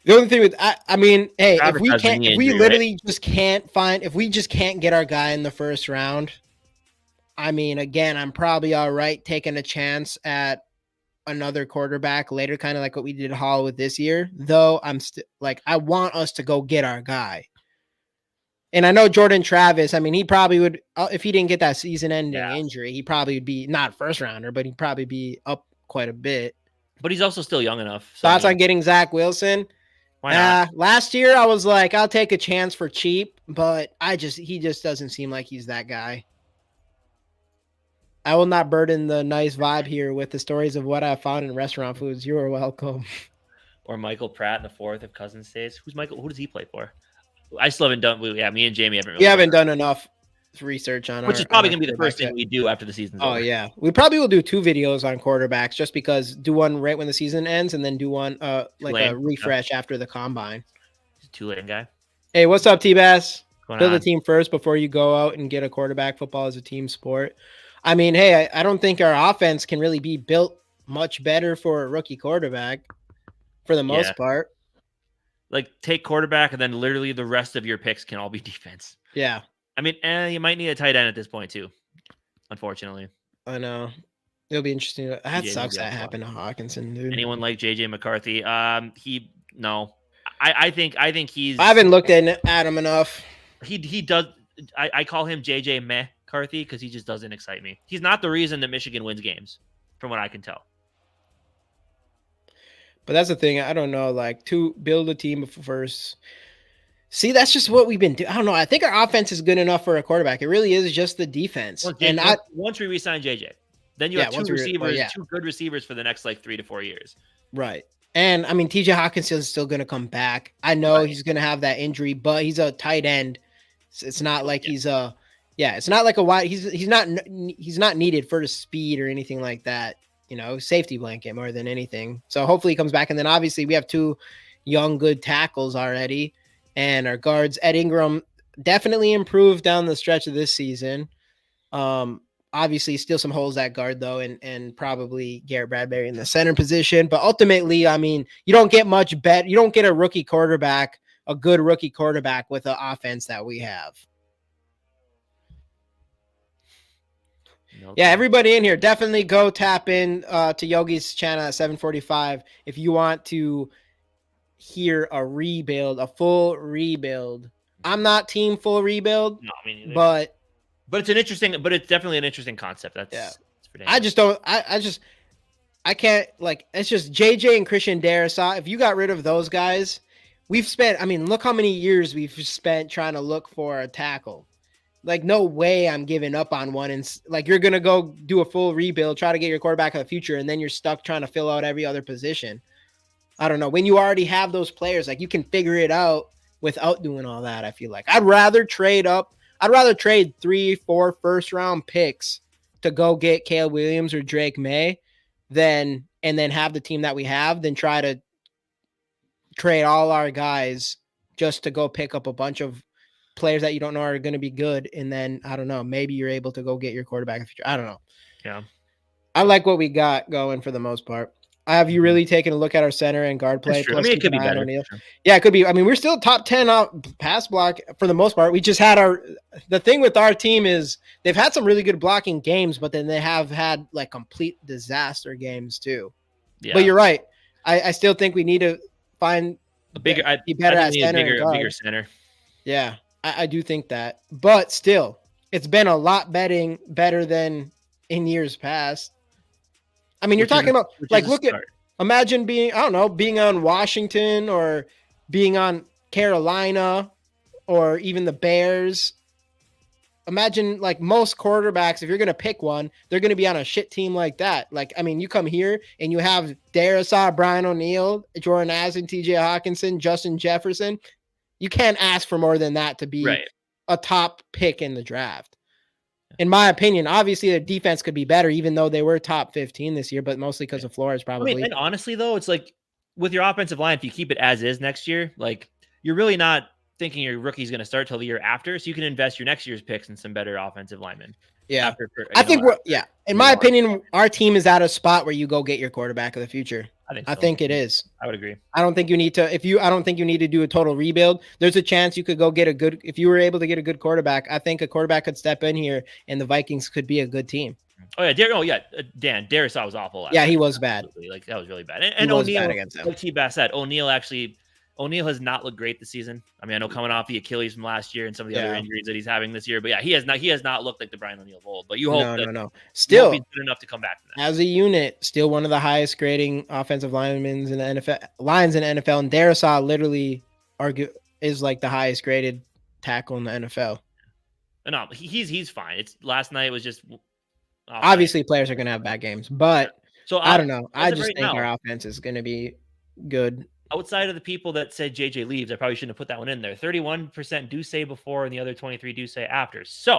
The only thing with I mean, hey, if we just can't get our guy in the first round, I mean, again, I'm probably all right taking a chance at another quarterback later, kind of like what we did Hall with this year. Though I'm still like, I want us to go get our guy. And I know Jordan Travis, I mean, he probably would, if he didn't get that season-ending injury, he probably would be not first rounder, but he'd probably be up quite a bit. But he's also still young enough. So thoughts on getting Zach Wilson? Why not? Last year, I was like, I'll take a chance for cheap, but he just doesn't seem like he's that guy. I will not burden the nice vibe here with the stories of what I found in restaurant foods. You are welcome. Or Michael Pratt in the 4th if Cousins stays. Who's Michael? Who does he play for? I still haven't done. Yeah, me and Jamie haven't done enough research on, which is probably gonna be the first thing we do after the season's over. Oh yeah, we probably will do 2 videos on quarterbacks, just because do one right when the season ends, and then do one a refresh after the combine. He's a Tulane guy. Hey, what's up, T-Bass? Build a team first before you go out and get a quarterback. Football is a team sport. I mean, hey, I don't think our offense can really be built much better for a rookie quarterback, for the most part. Like, take quarterback, and then literally the rest of your picks can all be defense. Yeah. I mean, you might need a tight end at this point, too. unfortunately. I know. It'll be interesting. That TJ's gonna sucks be out that for a while. happened to Hawkinson, dude. Anyone like JJ McCarthy? No. I think I he's haven't looked at him enough. he does. I call him JJ McCarthy because he just doesn't excite me. He's not the reason that Michigan wins games, from what I can tell. But that's the thing. I don't know. Like, to build a team first. See, that's just what we've been doing. I don't know. I think our offense is good enough for a quarterback. It really is just the defense. Once we re-sign JJ, then you have two good receivers for the next like 3 to 4 years. Right. And I mean, TJ Hawkinson is still going to come back. I know he's going to have that injury, but he's a tight end. It's not like it's not like a wide. He's not needed for the speed or anything like that. You know, safety blanket more than anything. So hopefully he comes back. And then obviously we have 2 young, good tackles already. And our guards, Ed Ingram, definitely improved down the stretch of this season. Obviously, still some holes at guard, though, and probably Garrett Bradbury in the center position. But ultimately, I mean, you don't get much bet. You don't get a good rookie quarterback with the offense that we have. Okay. Yeah, everybody in here, definitely go tap in to Yogi's channel at 7:45 if you want to hear a full rebuild. I'm not team full rebuild, no, I mean, but it's definitely an interesting concept. That's I can't, like, it's just JJ and Christian Darrisaw. If you got rid of those guys, look how many years we've spent trying to look for a tackle. Like, no way I'm giving up on one. And like, you're going to go do a full rebuild, try to get your quarterback of the future. And then you're stuck trying to fill out every other position. I don't know. When you already have those players, like, you can figure it out without doing all that. I feel like I'd rather trade 3-4 first round picks to go get Caleb Williams or Drake May and then have the team that we have than try to trade all our guys just to go pick up a bunch of players that you don't know are going to be good. And then, I don't know, maybe you're able to go get your quarterback in the future. I don't know. Yeah. I like what we got going for the most part. Have you really taken a look at our center and guard play? I mean, it could be better. Sure. Yeah, it could be. I mean, we're still top 10 pass block for the most part. We just had the thing with our team is they've had some really good blocking games, but then they have had like complete disaster games too. Yeah. But you're right. I still think we need to find be better at center. Bigger center. Yeah, I do think that. But still, it's been a lot better than in years past. I mean, you're talking about, like, imagine being on Washington or being on Carolina or even the Bears. Imagine, like, most quarterbacks, if you're going to pick one, they're going to be on a shit team like that. Like, I mean, you come here and you have Darrisaw, Brian O'Neill, Jordan Addison, TJ Hawkinson, Justin Jefferson. You can't ask for more than that to be a top pick in the draft. In my opinion, obviously the defense could be better, even though they were top 15 this year, but mostly because of Flores, probably. I mean, and honestly, though, it's like with your offensive line, if you keep it as is next year, like, you're really not thinking your rookie's going to start till the year after, so you can invest your next year's picks in some better offensive linemen. Yeah, in my opinion, our team is at a spot where you go get your quarterback of the future. I think it is. I would agree. I don't think you need to. I don't think you need to do a total rebuild. There's a chance you could go get if you were able to get a good quarterback. I think a quarterback could step in here, and the Vikings could be a good team. Dan, Darrisaw was awful. He was bad. Like, that was really bad. And O'Neal, like T-Bass said, O'Neal has not looked great this season. I mean, I know coming off the Achilles from last year and some of the other injuries that he's having this year, but yeah, he has not looked like the Brian O'Neal of old. But you hope still he's good enough to come back from that. As a unit, still one of the highest grading offensive linemen in the NFL. And Darrisaw literally is like the highest graded tackle in the NFL. No, he's fine. It's last night was just obviously players are going to have bad games, but I don't know. I just think our offense is going to be good. Outside of the people that said JJ leaves, I probably shouldn't have put that one in there. 31% do say before, and the other 23 do say after. So,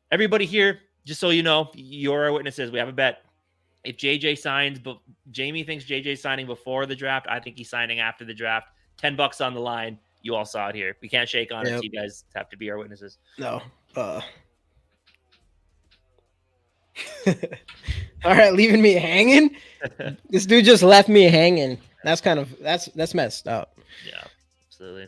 everybody here, just so you know, you're our witnesses. We have a bet. If JJ signs, but Jamie thinks JJ signing before the draft, I think he's signing after the draft. $10 on the line. You all saw it here. We can't shake on it. So you guys have to be our witnesses. No. All right, leaving me hanging. This dude just left me hanging. That's that's messed up. Yeah, absolutely.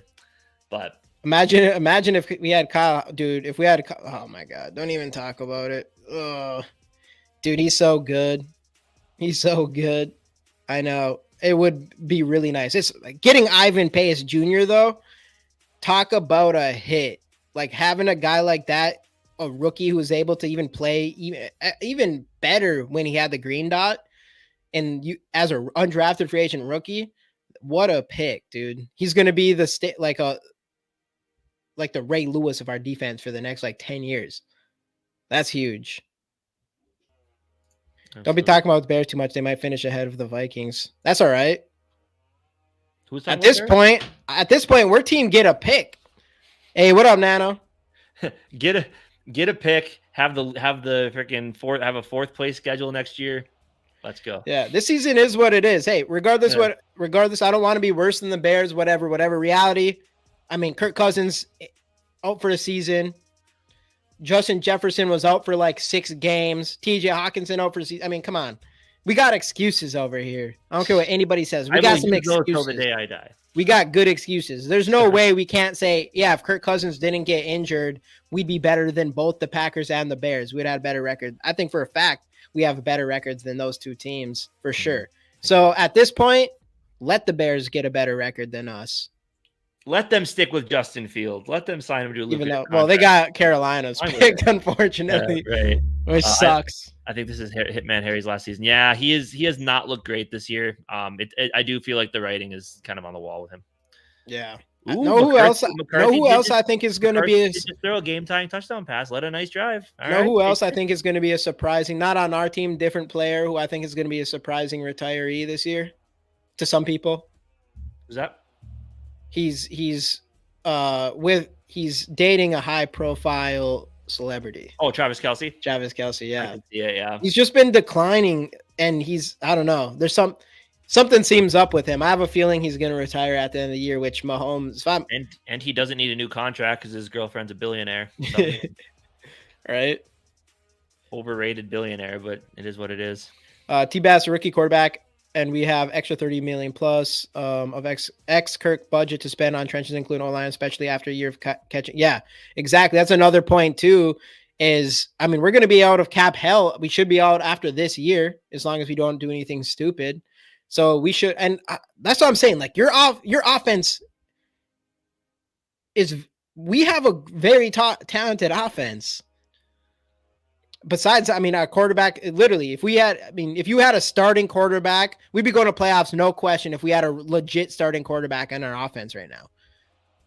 But imagine if we had Kyle, dude. If we had, oh my God, don't even talk about it. Dude, he's so good. He's so good. I know. It would be really nice. It's like getting Ivan Pace Jr. though. Talk about a hit. Like having a guy like that, a rookie who was able to even play even better when he had the green dot, and you as a undrafted free agent rookie, what a pick, dude. He's gonna be the like the Ray Lewis of our defense for the next like 10 years. That's huge. Absolutely. Don't be talking about the Bears too much. They might finish ahead of the Vikings. That's all right. Who's At this point, we're team get a pick. Hey, what up, Nano? get a pick. Have the freaking have a fourth place schedule next year. Let's go. Yeah, this season is what it is. Hey, regardless, I don't want to be worse than the Bears. Whatever. Reality. I mean, Kirk Cousins out for the season. Justin Jefferson was out for like 6 games. TJ Hawkinson out for the season. I mean, come on. We got excuses over here. I don't care what anybody says. We got some excuses. Until the day I die. We got good excuses. There's no way we can't say, yeah, if Kirk Cousins didn't get injured, we'd be better than both the Packers and the Bears. We'd have a better record. I think for a fact we have better records than those two teams for sure. So at this point, let the Bears get a better record than us. Let them stick with Justin Fields. Let them sign him to a lucrative contract. They got Carolina's picked, unfortunately, right? Which sucks. I think this is Hitman Harry's last season. Yeah, he has not looked great this year. I do feel like the writing is kind of on the wall with him. Yeah. Ooh, know who else I think is going to be just throw a game-tying touchdown pass. Let a nice drive. Who else I think is going to be a surprising, not on our team, different player who I think is going to be a surprising retiree this year to some people. Who's that? He's dating a high-profile celebrity. Oh, Travis Kelce. Yeah. Yeah. He's just been declining, and I don't know. There's something seems up with him. I have a feeling he's going to retire at the end of the year, which Mahomes. And he doesn't need a new contract because his girlfriend's a billionaire. So right. Overrated billionaire, but it is what it is. T-Bass, rookie quarterback. And we have extra $30 million plus of ex Kirk budget to spend on trenches, including O-line, especially after a year of catching. Yeah, exactly. That's another point too. We're going to be out of cap hell. We should be out after this year as long as we don't do anything stupid. So we should, and that's what I'm saying. Like your offense is. We have a very talented offense. Besides, our quarterback, literally, if you had a starting quarterback, we'd be going to playoffs, no question, if we had a legit starting quarterback in our offense right now.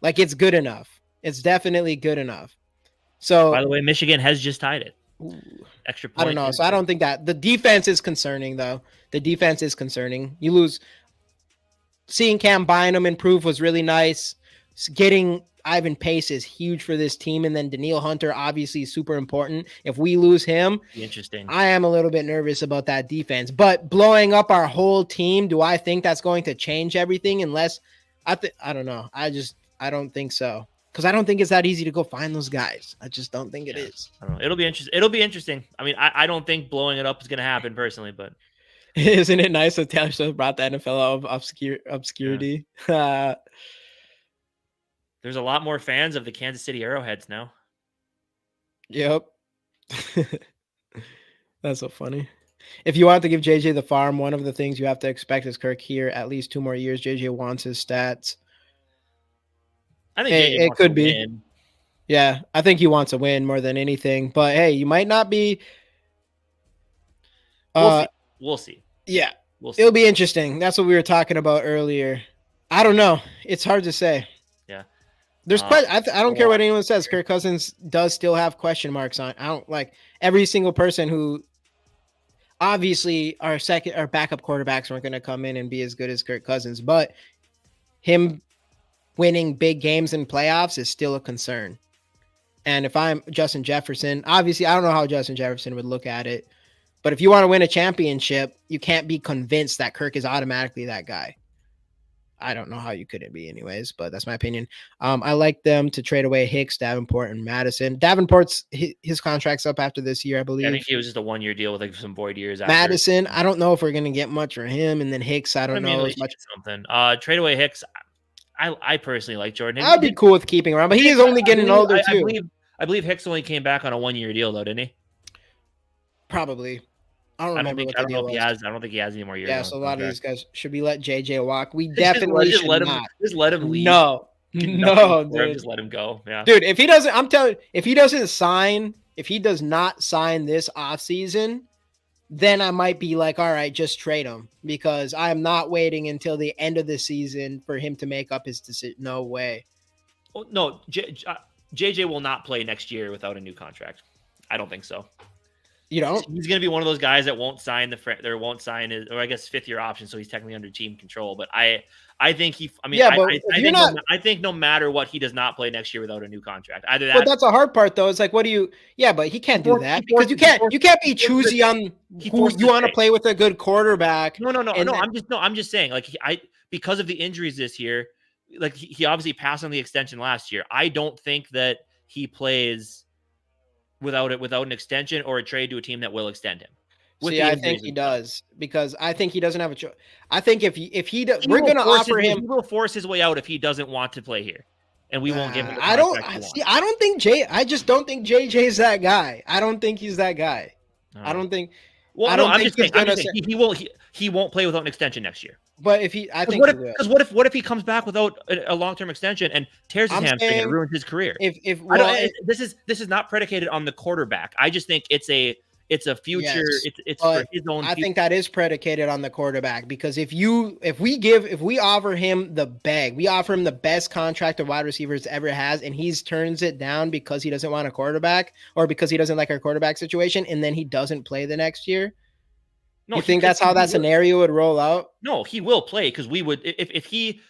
Like, it's good enough. It's definitely good enough. So, by the way, Michigan has just tied it. Extra point. I don't know. So I don't think that the defense is concerning, though. The defense is concerning. You lose. Seeing Cam Bynum improve was really nice. Getting Ivan Pace is huge for this team, and then Daniil Hunter obviously super important. If we lose him, interesting. I am a little bit nervous about that defense. But blowing up our whole team, do I think that's going to change everything? Unless I don't know. I don't think so, because I don't think it's that easy to go find those guys. I just don't think it is. I don't know. It'll be interesting. I mean, I don't think blowing it up is going to happen personally, but isn't it nice that Taylor Swift brought the NFL out of obscurity? Yeah. There's a lot more fans of the Kansas City Arrowheads now. Yep. That's so funny. If you want to give JJ the farm, one of the things you have to expect is Kirk here at least 2 more years. JJ wants his stats. I think it could be. Win. Yeah, I think he wants a win more than anything. But hey, you might not be. We'll see. Yeah, it'll be interesting. That's what we were talking about earlier. I don't know. It's hard to say. Yeah. There's I don't care what anyone says. Kirk Cousins does still have question marks on. I don't like every single person who obviously our backup quarterbacks weren't going to come in and be as good as Kirk Cousins, but him winning big games in playoffs is still a concern. And if I'm Justin Jefferson, obviously I don't know how Justin Jefferson would look at it, but if you want to win a championship, you can't be convinced that Kirk is automatically that guy. I don't know how you couldn't be anyways, but that's my opinion. I like them to trade away Hicks, Davenport, and Madison. Davenport's his contract's up after this year, I believe. I think it was just a 1-year deal with like some void years. Madison, I don't know if we're going to get much for him. And then Hicks, I don't know as much. Something. Trade away Hicks. I personally like Jordan. I'd be cool with keeping around, but he is only getting older too. I believe Hicks only came back on a 1-year deal though, didn't he? Probably. I don't remember what the deal was. I don't think he has any more years. Yeah, on so a his lot of contract. these guys should be let JJ walk. We definitely just should let him not. just let him leave. No, no, dude. Just let him go. Yeah, dude. If he doesn't, I'm telling you, if he does not sign this offseason, then I might be like, all right, just trade him, because I am not waiting until the end of the season for him to make up his decision. No way. Oh, no, JJ will not play next year without a new contract. I don't think so. You don't? He's going to be one of those guys that won't sign his, or I guess 5th-year option, so he's technically under team control. But I think I think no matter what, he does not play next year without a new contract. Either that. But that's a hard part, though. It's like, what do you? Yeah, but he can't do that, because you can't be choosy on who you want to play with a good quarterback. No. I'm just saying, like, because of the injuries this year, like he obviously passed on the extension last year. I don't think that he plays without an extension or a trade to a team that will extend him. See, I think he does, because I think he doesn't have a choice. I think if he does, we're going to offer him. He will force his way out if he doesn't want to play here, and we won't give him. I just don't think JJ is that guy. I don't think he's that guy. I don't think. Well, I don't think he's gonna say he won't play without an extension next year. But because what if he comes back without a long-term extension and tears his hamstring and ruins his career? This is not predicated on the quarterback. I just think it's a future. Yes, it's for his own. I think that is predicated on the quarterback, because if we offer him the bag, we offer him the best contract a wide receivers ever has, and he turns it down because he doesn't want a quarterback, or because he doesn't like our quarterback situation, and then he doesn't play the next year. No, you think that's how that scenario would roll out? No, he will play, because we would if he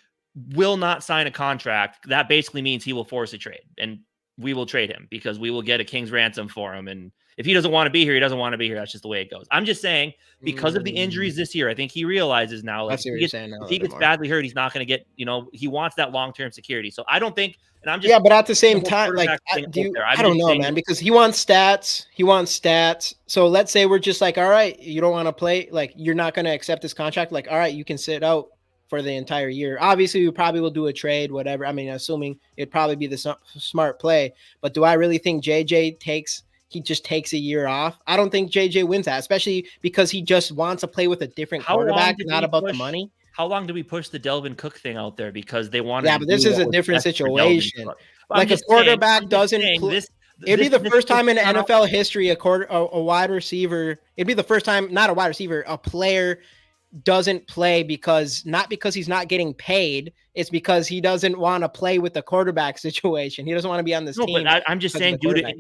will not sign a contract, that basically means he will force a trade, and we will trade him because we will get a king's ransom for him. And if he doesn't want to be here, he doesn't want to be here. That's just the way it goes. I'm just saying, because of the injuries this year, I think he realizes now, like, if he gets badly hurt, he's not going to get, he wants that long-term security. So I don't think, and I'm just, yeah, but at the same time, like, I don't know, man, because he wants stats. So let's say we're just like, all right, you don't want to play, like, you're not going to accept this contract. Like, all right, you can sit out for the entire year. Obviously, we probably will do a trade, whatever. I mean, assuming it'd probably be the smart play. But do I really think JJ takes a year off? I don't think JJ wins that, especially because he just wants to play with a different quarterback, not about the money. How long do we push the Delvin Cook thing out there? Because they want to. Yeah, but this is a different situation. Like, a quarterback doesn't. It'd be the first time in NFL history a wide receiver. It'd be the first time, not a wide receiver, a player doesn't play not because he's not getting paid. It's because he doesn't want to play with the quarterback situation. He doesn't want to be on this team. But I'm just saying,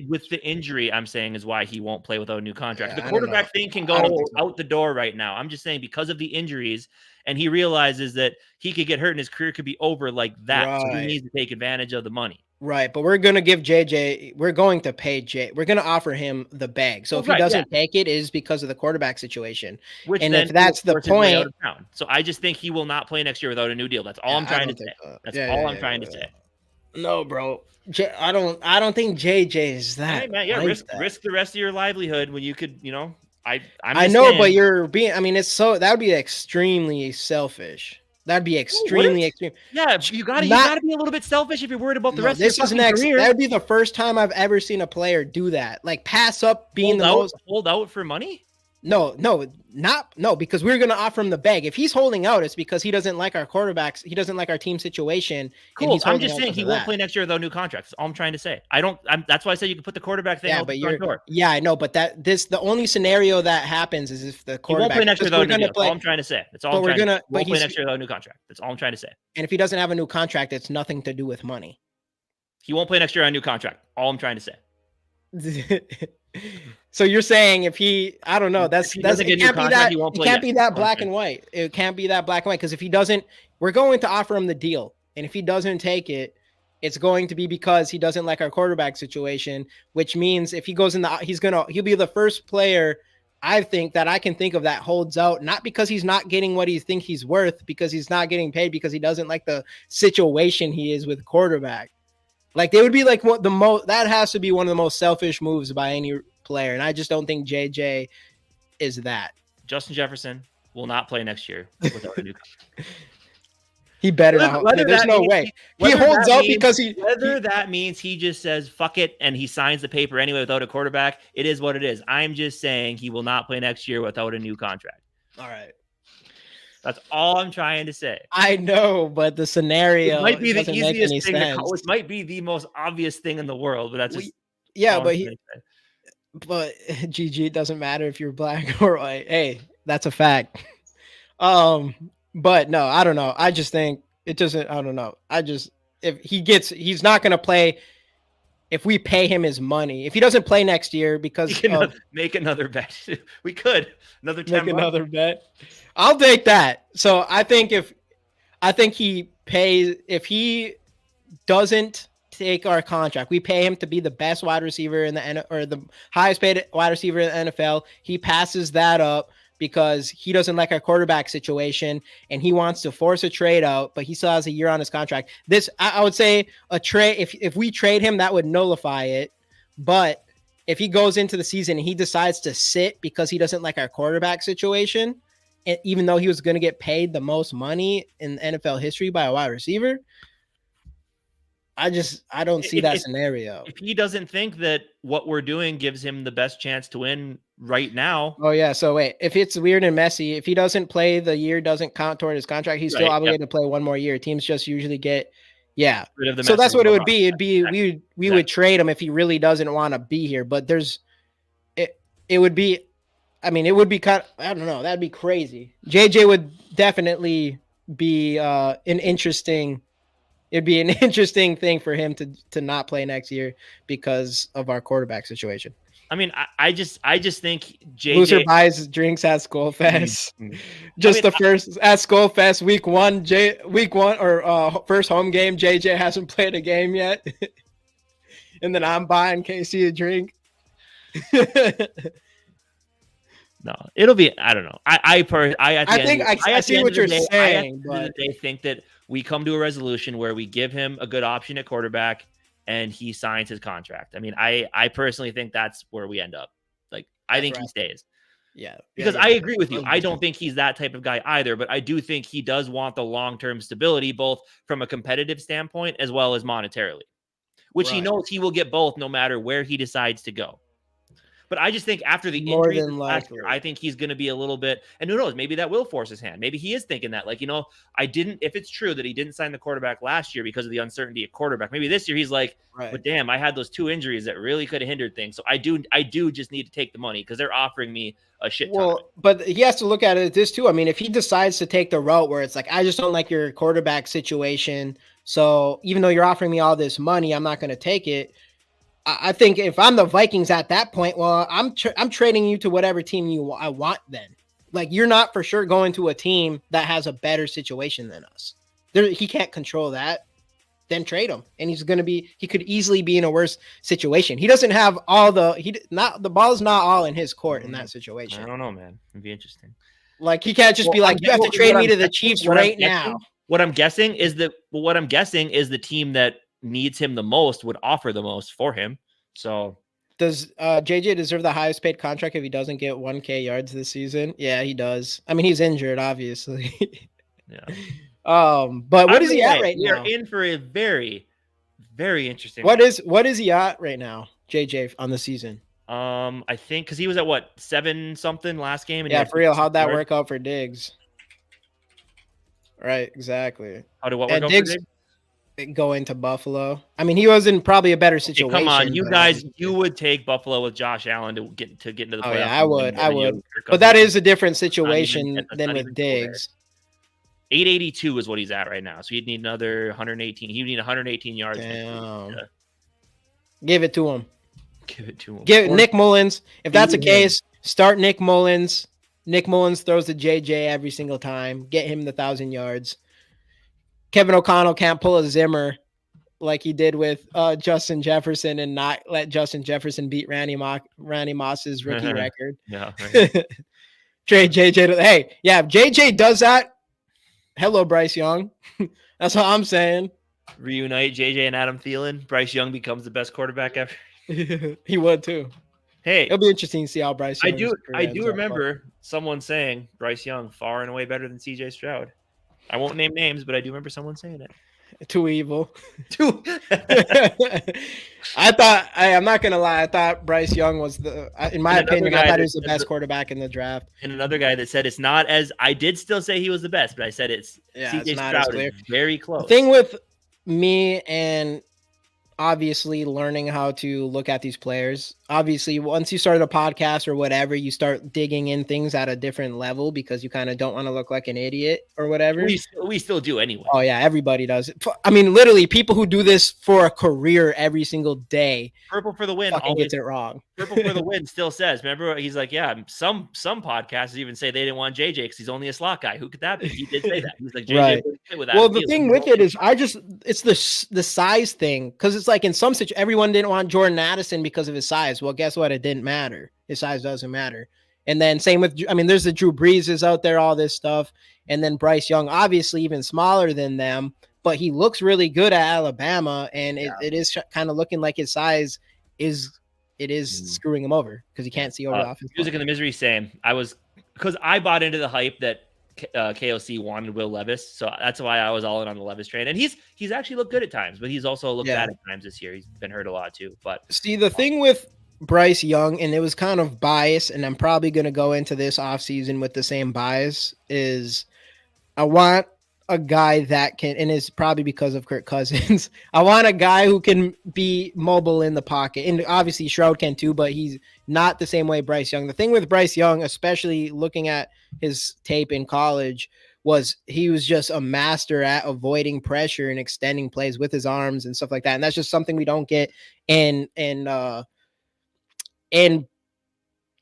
with the injury, I'm saying is why he won't play without a new contract. The quarterback thing can go out the door right now. I'm just saying, because of the injuries, and he realizes that he could get hurt and his career could be over like that. Right. So he needs to take advantage of the money. Right, but we're going to give JJ, we're going to pay Jay. We're going to offer him the bag. So if he doesn't take it, it is because of the quarterback situation. And if that's the point. So I just think he will not play next year without a new deal. That's all I'm trying to say. That's all I'm trying to say. No, bro. I don't think JJ is that. Hey, man, risk the rest of your livelihood when you could, I know, but you're being, I mean, that would be extremely selfish. That'd be extremely extreme. Yeah, you gotta be a little bit selfish if you're worried about the rest of your career. That would be the first time I've ever seen a player do that. Like, pass up being hold out for money. No, because we're gonna offer him the bag. If he's holding out, it's because he doesn't like our quarterbacks. He doesn't like our team situation. Cool. I'm just saying he won't play next year without new contracts. That's all I'm trying to say. That's why I said you can put the quarterback thing out the front door. Yeah, I know, but the only scenario that happens is if the quarterback won't play next year without a new deal. That's all I'm trying to say. That's all I'm trying to say. He won't play next year without a new contract. That's all I'm trying to say. And if he doesn't have a new contract, it's nothing to do with money. He won't play next year on a new contract. All I'm trying to say. So you're saying I don't know. It can't be that black and white. It can't be that black and white, because if he doesn't, we're going to offer him the deal, and if he doesn't take it, it's going to be because he doesn't like our quarterback situation. Which means if he goes he'll be the first player I think that I can think of that holds out, not because he's not getting what he thinks he's worth, because he's not getting paid, because he doesn't like the situation he is with quarterback. Like, they would be like that has to be one of the most selfish moves by any player. And I just don't think JJ is that. Justin Jefferson will not play next year without a new contract. He better not. There's no way. He holds out because whether that means he just says fuck it and he signs the paper anyway without a quarterback. It is what it is. I'm just saying he will not play next year without a new contract. All right. That's all I'm trying to say. I know, but the scenario might be the easiest thing. It might be the most obvious thing in the world, but that's just but GG, doesn't matter if you're black or white. Hey, that's a fact. But no, I don't know. I just think it doesn't. I don't know. He's not going to play. If we pay him his money, if he doesn't play next year, because make another bet. We could another bet. I'll take that. So I think if he doesn't take our contract, we pay him to be the best wide receiver in the highest paid wide receiver in the NFL. He passes that up because he doesn't like our quarterback situation and he wants to force a trade out, but he still has a year on his contract. I would say a trade, if we trade him, that would nullify it. But if he goes into the season and he decides to sit because he doesn't like our quarterback situation, and even though he was going to get paid the most money in NFL history by a wide receiver, I don't see that scenario. If he doesn't think that what we're doing gives him the best chance to win right now. Oh yeah. So wait, if it's weird and messy, if he doesn't play, the year doesn't count toward his contract. He's still obligated to play one more year. Teams just usually get, so that's what it would be. It'd be, we would trade him if he really doesn't want to be here, but it would be, I mean, it would be kind of, I don't know. That'd be crazy. JJ would definitely be it'd be an interesting thing for him to not play next year because of our quarterback situation. I mean, I just think JJ loser buys drinks at Skull Fest. The first at Skull Fest week one or first home game. JJ hasn't played a game yet, and then I'm buying Casey a drink. No, it'll be. I don't know. I see what you're saying, but they think that we come to a resolution where we give him a good option at quarterback and he signs his contract. I mean, I personally think that's where we end up. Like, I think he stays. Yeah, because I agree with you. I don't think he's that type of guy either, but I do think he does want the long-term stability, both from a competitive standpoint as well as monetarily, which he knows he will get both no matter where he decides to go. But I just think after the injury last year, I think he's going to be a little bit, and who knows, maybe that will force his hand. Maybe he is thinking that, like, if it's true that he didn't sign the quarterback last year because of the uncertainty at quarterback, maybe this year he's like, but damn, I had those 2 injuries that really could have hindered things. So I do just need to take the money because they're offering me a shit ton. Well, but he has to look at it this too. I mean, if he decides to take the route where it's like, I just don't like your quarterback situation, so even though you're offering me all this money, I'm not going to take it. I think if I'm the Vikings at that point, well, I'm trading you to whatever team I want then. Like, you're not for sure going to a team that has a better situation than us. He can't control that. Then trade him. And he could easily be in a worse situation. He doesn't have the ball's not all in his court in that situation. I don't know, man. It'd be interesting. Like, he can't just be like, you have to trade me to the Chiefs right now. What I'm guessing is the team that needs him the most would offer the most for him. So does JJ deserve the highest paid contract if he doesn't get 1K yards this season? Yeah, he does. I mean, he's injured, obviously. Yeah. But what is he at right now? We are in for a very, very interesting. What is he at right now, JJ, on the season? I think because he was at 7 something last game. And for real, how'd that work out for Diggs? Right, exactly. How did what work out for Diggs? Going to Buffalo. I mean, he was in probably a better situation. Come on, you guys, you would take Buffalo with Josh Allen to get into the playoffs. Oh yeah, I would. But that is a different situation than with Diggs. 882 is what he's at right now. So he'd need another 118. He'd need 118 yards. Damn. Give it to him. Give Nick Mullins. If that's the case, start Nick Mullins. Nick Mullins throws to JJ every single time. Get him the 1,000 yards. Kevin O'Connell can't pull a Zimmer like he did with Justin Jefferson and not let Justin Jefferson beat Randy Moss's rookie record. Yeah. Right. Trade JJ. Hey, yeah, if JJ does that, hello, Bryce Young. That's what I'm saying. Reunite JJ and Adam Thielen. Bryce Young becomes the best quarterback ever. He would too. Hey, it'll be interesting to see how Bryce Young I do remember someone saying Bryce Young far and away better than CJ Stroud. I won't name names, but I do remember someone saying it. Too evil. I'm not gonna lie. I thought Bryce Young was in my opinion, I thought he was the best quarterback in the draft. And another guy that said it's not as. I did still say he was the best, but I said CJ Stroud is very close. The thing with me and obviously learning how to look at these players. Obviously, once you start a podcast or whatever, you start digging in things at a different level because you kind of don't want to look like an idiot or whatever. We still do anyway. Oh yeah, everybody does. I mean, literally, people who do this for a career every single day. Purple for the win always gets it wrong. Purple for the win still says. Remember, he's like, yeah. Some podcasts even say they didn't want JJ because he's only a slot guy. Who could that be? He did say that. He's like, JJ right. With that. Well, the thing with it is, it's the size thing because it's like in some situations, everyone didn't want Jordan Addison because of his size. Well, guess what? It didn't matter. His size doesn't matter. And then same with, I mean, there's the Drew Breeses out there, all this stuff. And then Bryce Young, obviously even smaller than them, but he looks really good at Alabama. And it is kind of looking like his size is screwing him over because he can't see over the offense. Music and the Misery, same. Because I bought into the hype that KOC wanted Will Levis, so that's why I was all in on the Levis train. And he's actually looked good at times, but he's also looked bad at times this year. He's been hurt a lot too. But see, the thing with Bryce Young, and it was kind of biased, and I'm probably going to go into this offseason with the same bias, is I want a guy that can, and it's probably because of Kirk Cousins, I want a guy who can be mobile in the pocket. And obviously Stroud can too, but he's not the same way Bryce Young. The thing with Bryce Young, especially looking at his tape in college, was he was just a master at avoiding pressure and extending plays with his arms and stuff like that. And that's just something we don't get in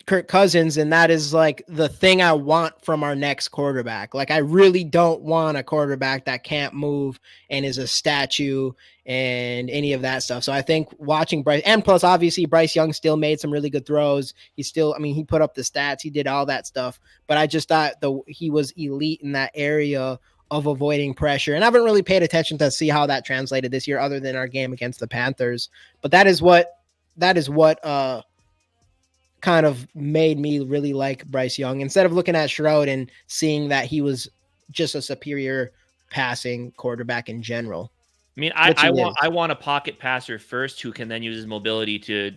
Kirk Cousins, and that is like the thing I want from our next quarterback. Like I really don't want a quarterback that can't move and is a statue and any of that stuff. So I think watching Bryce, and plus obviously Bryce Young still made some really good throws. He put up the stats, he did all that stuff, but I just thought he was elite in that area of avoiding pressure. And I haven't really paid attention to see how that translated this year other than our game against the Panthers. But that is what kind of made me really like Bryce Young instead of looking at Stroud and seeing that he was just a superior passing quarterback in general. I mean, I want a pocket passer first who can then use his mobility to.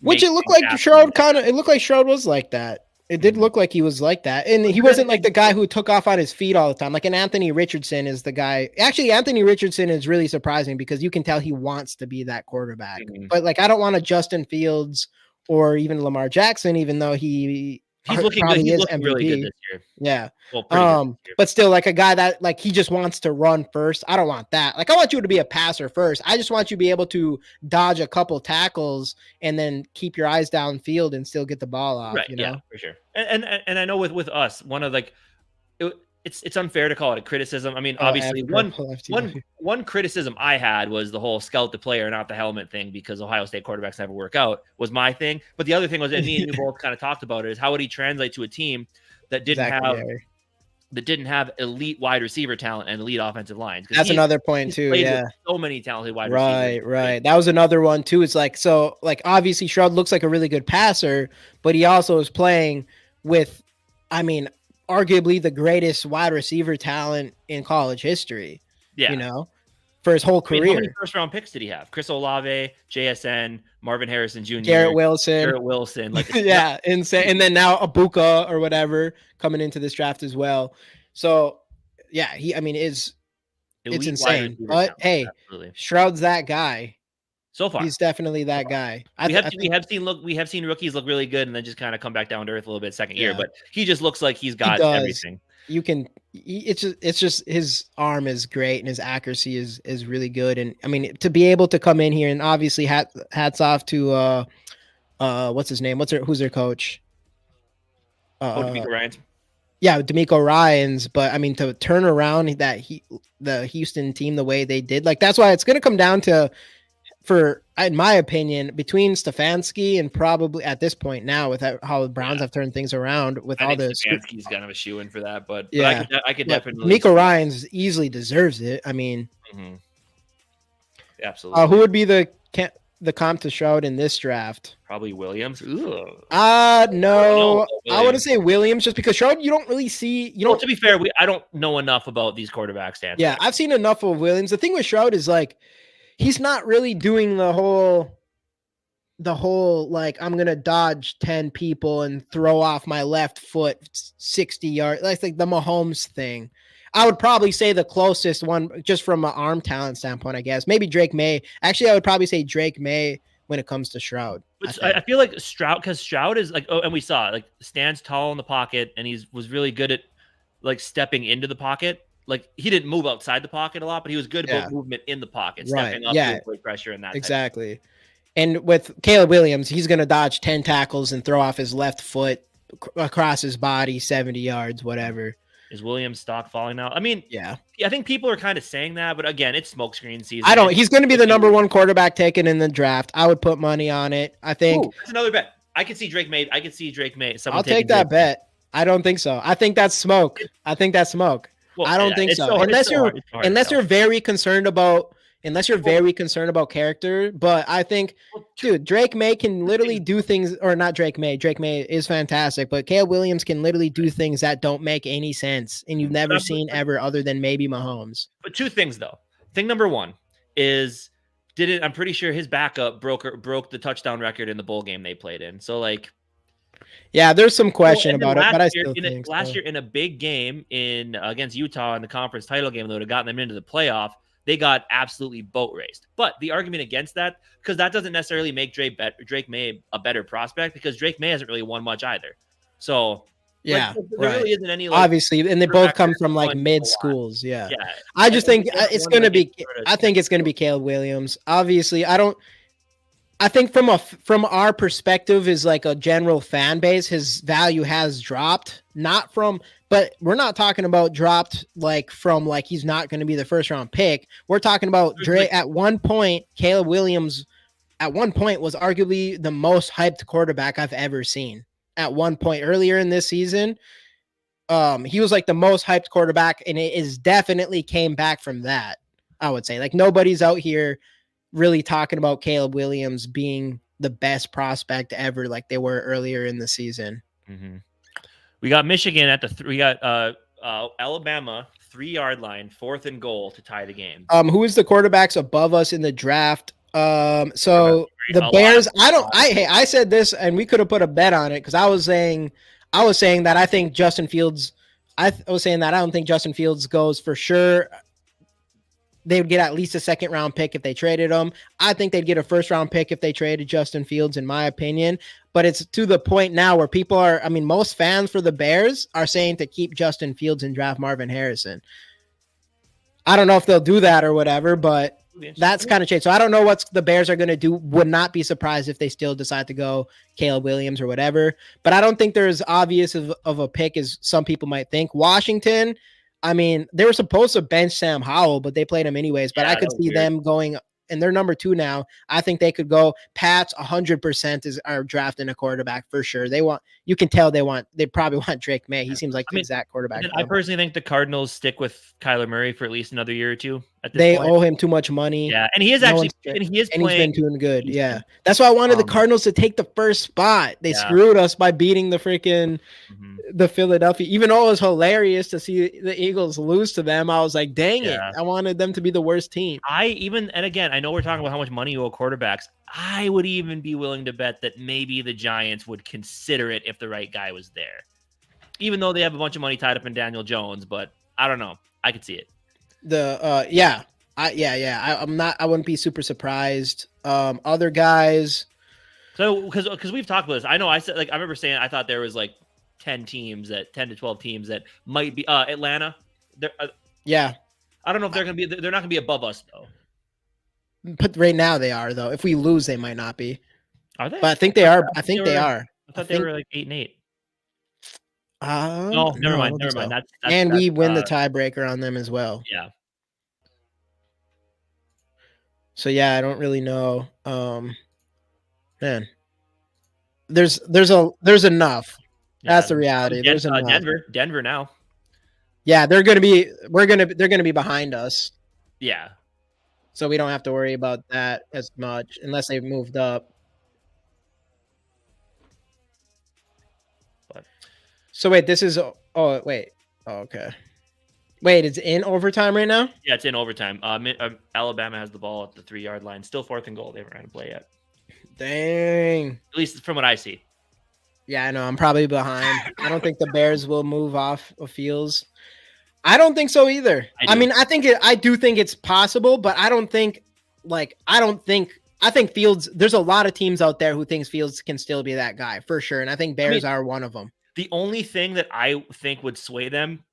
Which it looked like Stroud it looked like Stroud was like that. It did look like he was like that. And he wasn't like the guy who took off on his feet all the time. Like an Anthony Richardson is the guy. Actually, Anthony Richardson is really surprising because you can tell he wants to be that quarterback. Mm-hmm. But like, I don't want a Justin Fields or even Lamar Jackson, even though he's looking good. He's looking really good this year. Yeah. Well, but still like a guy that like, he just wants to run first. I don't want that. Like I want you to be a passer first. I just want you to be able to dodge a couple tackles and then keep your eyes downfield and still get the ball off. Right. You know? Yeah, for sure. And I know with us, one of like, it's unfair to call it a criticism. I mean, obviously one criticism I had was the whole scout the player, not the helmet thing, because Ohio State quarterbacks never work out was my thing. But the other thing was, and me and you both kind of talked about it, is how would he translate to a team that didn't have elite wide receiver talent and elite offensive lines? That's another point too. Yeah. So many talented wide receivers. Right. That was another one too. It's like, so like obviously Stroud looks like a really good passer, but he also is playing with, I mean, arguably the greatest wide receiver talent in college history. Yeah. You know, for his whole career. How many first round picks did he have? Chris Olave, JSN, Marvin Harrison Jr., Garrett Wilson. Like, yeah, insane. And then now Abuka or whatever coming into this draft as well. So yeah, it's insane. But hey, absolutely. Stroud's that guy. So far, he's definitely that guy. We have seen rookies look really good and then just kind of come back down to earth a little bit second year, but he just looks like he's got everything. It's just his arm is great and his accuracy is really good. And I mean, to be able to come in here and obviously hats off to what's his name? Who's their coach? DeMeco Ryans. Yeah, DeMeco Ryans. But I mean, to turn around the Houston team the way they did, like that's why it's going to come down to. In my opinion, between Stefanski and probably at this point now with how the Browns have turned things around with all the Stefanski's kind of a shoe-in for that, but I could definitely. Nico Ryans easily deserves it. I mean, absolutely. Who would be the the comp to Stroud in this draft? Probably Williams. Ugh. No, I want to Williams. say Williams just because Stroud, you don't really see. You Well, don't. to be fair, I don't know enough about these quarterbacks to answer Yeah, that. I've seen enough of Williams. The thing with Stroud is like he's not really doing the whole like I'm gonna dodge 10 people and throw off my left foot 60 yards. That's like the Mahomes thing. I would probably say the closest one, just from an arm talent standpoint, I guess. Maybe Drake May. Actually, I would probably say Drake May when it comes to Stroud. I feel like Stroud, because Stroud is like, and we saw it, like stands tall in the pocket, and was really good at like stepping into the pocket. Like he didn't move outside the pocket a lot, but he was good about movement in the pocket, stepping up to avoid pressure and that. Exactly. And with Caleb Williams, he's going to dodge 10 tackles and throw off his left foot across his body 70 yards, whatever. Is Williams' stock falling now? I mean, yeah, I think people are kind of saying that, but again, it's smokescreen season. He's going to be the number one quarterback taken in the draft. I would put money on it. I think that's another bet. I could see Drake May. I'll take that bet. I don't think so. I think that's smoke. Well, I don't think so. Unless you're very concerned about character. But I think, dude, Drake May can literally do things, or not Drake May. Drake May is fantastic, but Caleb Williams can literally do things that don't make any sense, and you've never seen ever, other than maybe Mahomes. But two things though. Thing number one is, I'm pretty sure his backup broke the touchdown record in the bowl game they played in. So like, yeah, there's some question about it, but I still think last year in a big game against Utah in the conference title game that would have gotten them into the playoff, they got absolutely boat raced. But the argument against that, because that doesn't necessarily make Drake May a better prospect, because Drake May hasn't really won much either. So yeah, there really isn't any, like, obviously, and they both come from like mid schools. Yeah. I just think it's going to be. I think it's going to be Caleb Williams. Obviously, I think from our perspective is like a general fan base, his value has dropped. But we're not talking about dropped like from like he's not going to be the first round pick. We're talking about at one point, Caleb Williams at one point was arguably the most hyped quarterback I've ever seen. At one point earlier in this season, he was like the most hyped quarterback, and it is definitely came back from that. I would say like nobody's out here really talking about Caleb Williams being the best prospect ever like they were earlier in the season. Mm-hmm. We got Michigan at we got Alabama 3-yard line, 4th and goal to tie the game. Who is the quarterbacks above us in the draft? So the Bears, I said this and we could have put a bet on it because I was saying that I think Justin Fields, I was saying that I don't think Justin Fields goes for sure. They would get at least a 2nd round pick if they traded him. I think they'd get a 1st round pick if they traded Justin Fields, in my opinion. But it's to the point now where most fans for the Bears are saying to keep Justin Fields and draft Marvin Harrison. I don't know if they'll do that or whatever, but that's kind of changed. So I don't know what the Bears are going to do. Would not be surprised if they still decide to go Caleb Williams or whatever. But I don't think they're as obvious of a pick as some people might think. Washington, I mean, they were supposed to bench Sam Howell, but they played him anyways. But I could see them going, and they're number 2 now. I think they could go. Pats 100% are drafting a quarterback for sure. You can tell they probably want Drake May. He seems like the exact quarterback. I personally think the Cardinals stick with Kyler Murray for at least another year or two. They owe him too much money. Yeah, and he is actually, and he's been doing good. Yeah, that's why I wanted the Cardinals to take the first spot. They screwed us by beating the freaking the Philadelphia. Even though it was hilarious to see the Eagles lose to them, I was like, dang it, I wanted them to be the worst team. And again, I know we're talking about how much money you owe quarterbacks. I would even be willing to bet that maybe the Giants would consider it if the right guy was there, even though they have a bunch of money tied up in Daniel Jones. But I don't know. I could see it. I wouldn't be super surprised. Other guys. So because we've talked about this, I know I remember saying I thought there was like 10 to 12 teams that might be Atlanta. I don't know if they're not gonna be above us though. But right now they are though. If we lose, they might not be. Are they? But I think they are. I think they are. I thought they were like 8 and 8. No, never mind. That's, we win the tiebreaker on them as well. Yeah. So yeah, I don't really know. Man, there's enough. Yeah, that's the reality. There's enough. Denver now. Yeah, they're gonna be behind us. Yeah. So we don't have to worry about that as much unless they've moved up. But So wait, this is wait. Oh, okay. Wait, it's in overtime right now? yeah, it's in overtime. Alabama has the ball at the 3-yard line. Still 4th and goal. They haven't ran a play yet. Dang. At least from what I see. Yeah, I know. I'm probably behind. I don't think the Bears will move off of Fields. I don't think so either. I mean, I do think it's possible, but I think Fields, there's a lot of teams out there who thinks Fields can still be that guy for sure. And I think Bears are one of them. The only thing that I think would sway them,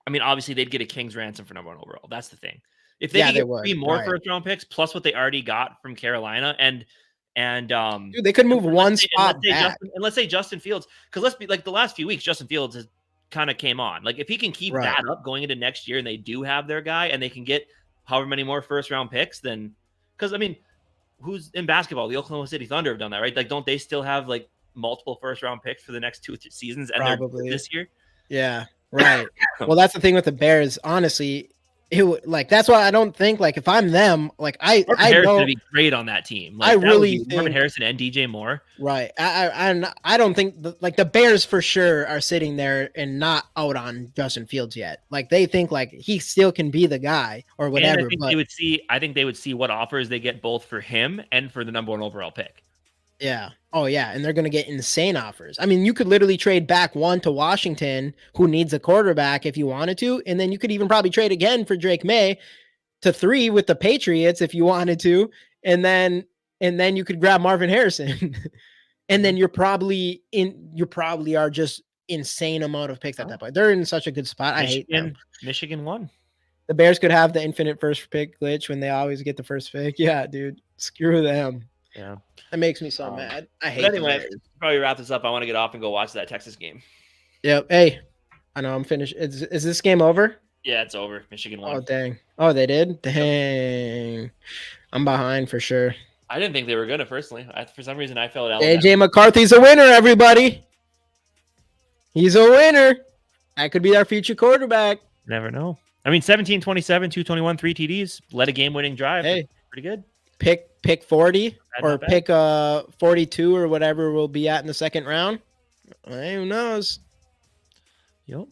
I mean, obviously they'd get a king's ransom for number 1 overall. That's the thing. If they get 3 more first round picks plus what they already got from Carolina and dude, they could move one spot back. And let's say Justin Fields, because let's be like the last few weeks, Justin Fields has kind of came on. Like if he can keep that up going into next year and they do have their guy and they can get however many more first round picks, then because I mean, who's in basketball? The Oklahoma City Thunder have done that, right? Like, don't they still have like multiple first round picks for the next 2 seasons and they're this year? Yeah, right. Well, that's the thing with the Bears, honestly. That's why I don't think like if I'm them, like I know to be great on that team. Like, I really think Marvin Harrison and DJ Moore. Right. I don't think the Bears for sure are sitting there and not out on Justin Fields yet. Like they think like he still can be the guy or whatever. And I think they would see what offers they get both for him and for the number 1 overall pick. Yeah. Oh yeah, and they're going to get insane offers. I mean, you could literally trade back 1 to Washington, who needs a quarterback if you wanted to, and then you could even probably trade again for Drake May to 3 with the Patriots if you wanted to, and then you could grab Marvin Harrison. And then you probably are just insane amount of picks at that point. They're in such a good spot. I hate them. Michigan won. The Bears could have the infinite first pick glitch when they always get the first pick. Yeah, dude. Screw them. Yeah. That makes me so mad. I hate anyway, probably wrap this up. I want to get off and go watch that Texas game. Yep. Hey, I know I'm finished. Is this game over? Yeah, it's over. Michigan won. Oh, dang. Oh, they did? Dang. I'm behind for sure. I didn't think they were going to, personally. For some reason, I felt it out. AJ McCarthy's a winner, everybody. He's a winner. That could be our future quarterback. Never know. I mean, 17-27, 221, 3 TDs. Led a game-winning drive. Hey. Pretty good. Pick 40 or pick 42 or whatever we'll be at in the second round. Who knows? Yep.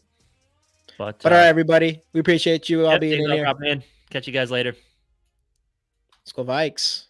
But all right, everybody. We appreciate you all being in here. Catch you guys later. Let's go Vikes.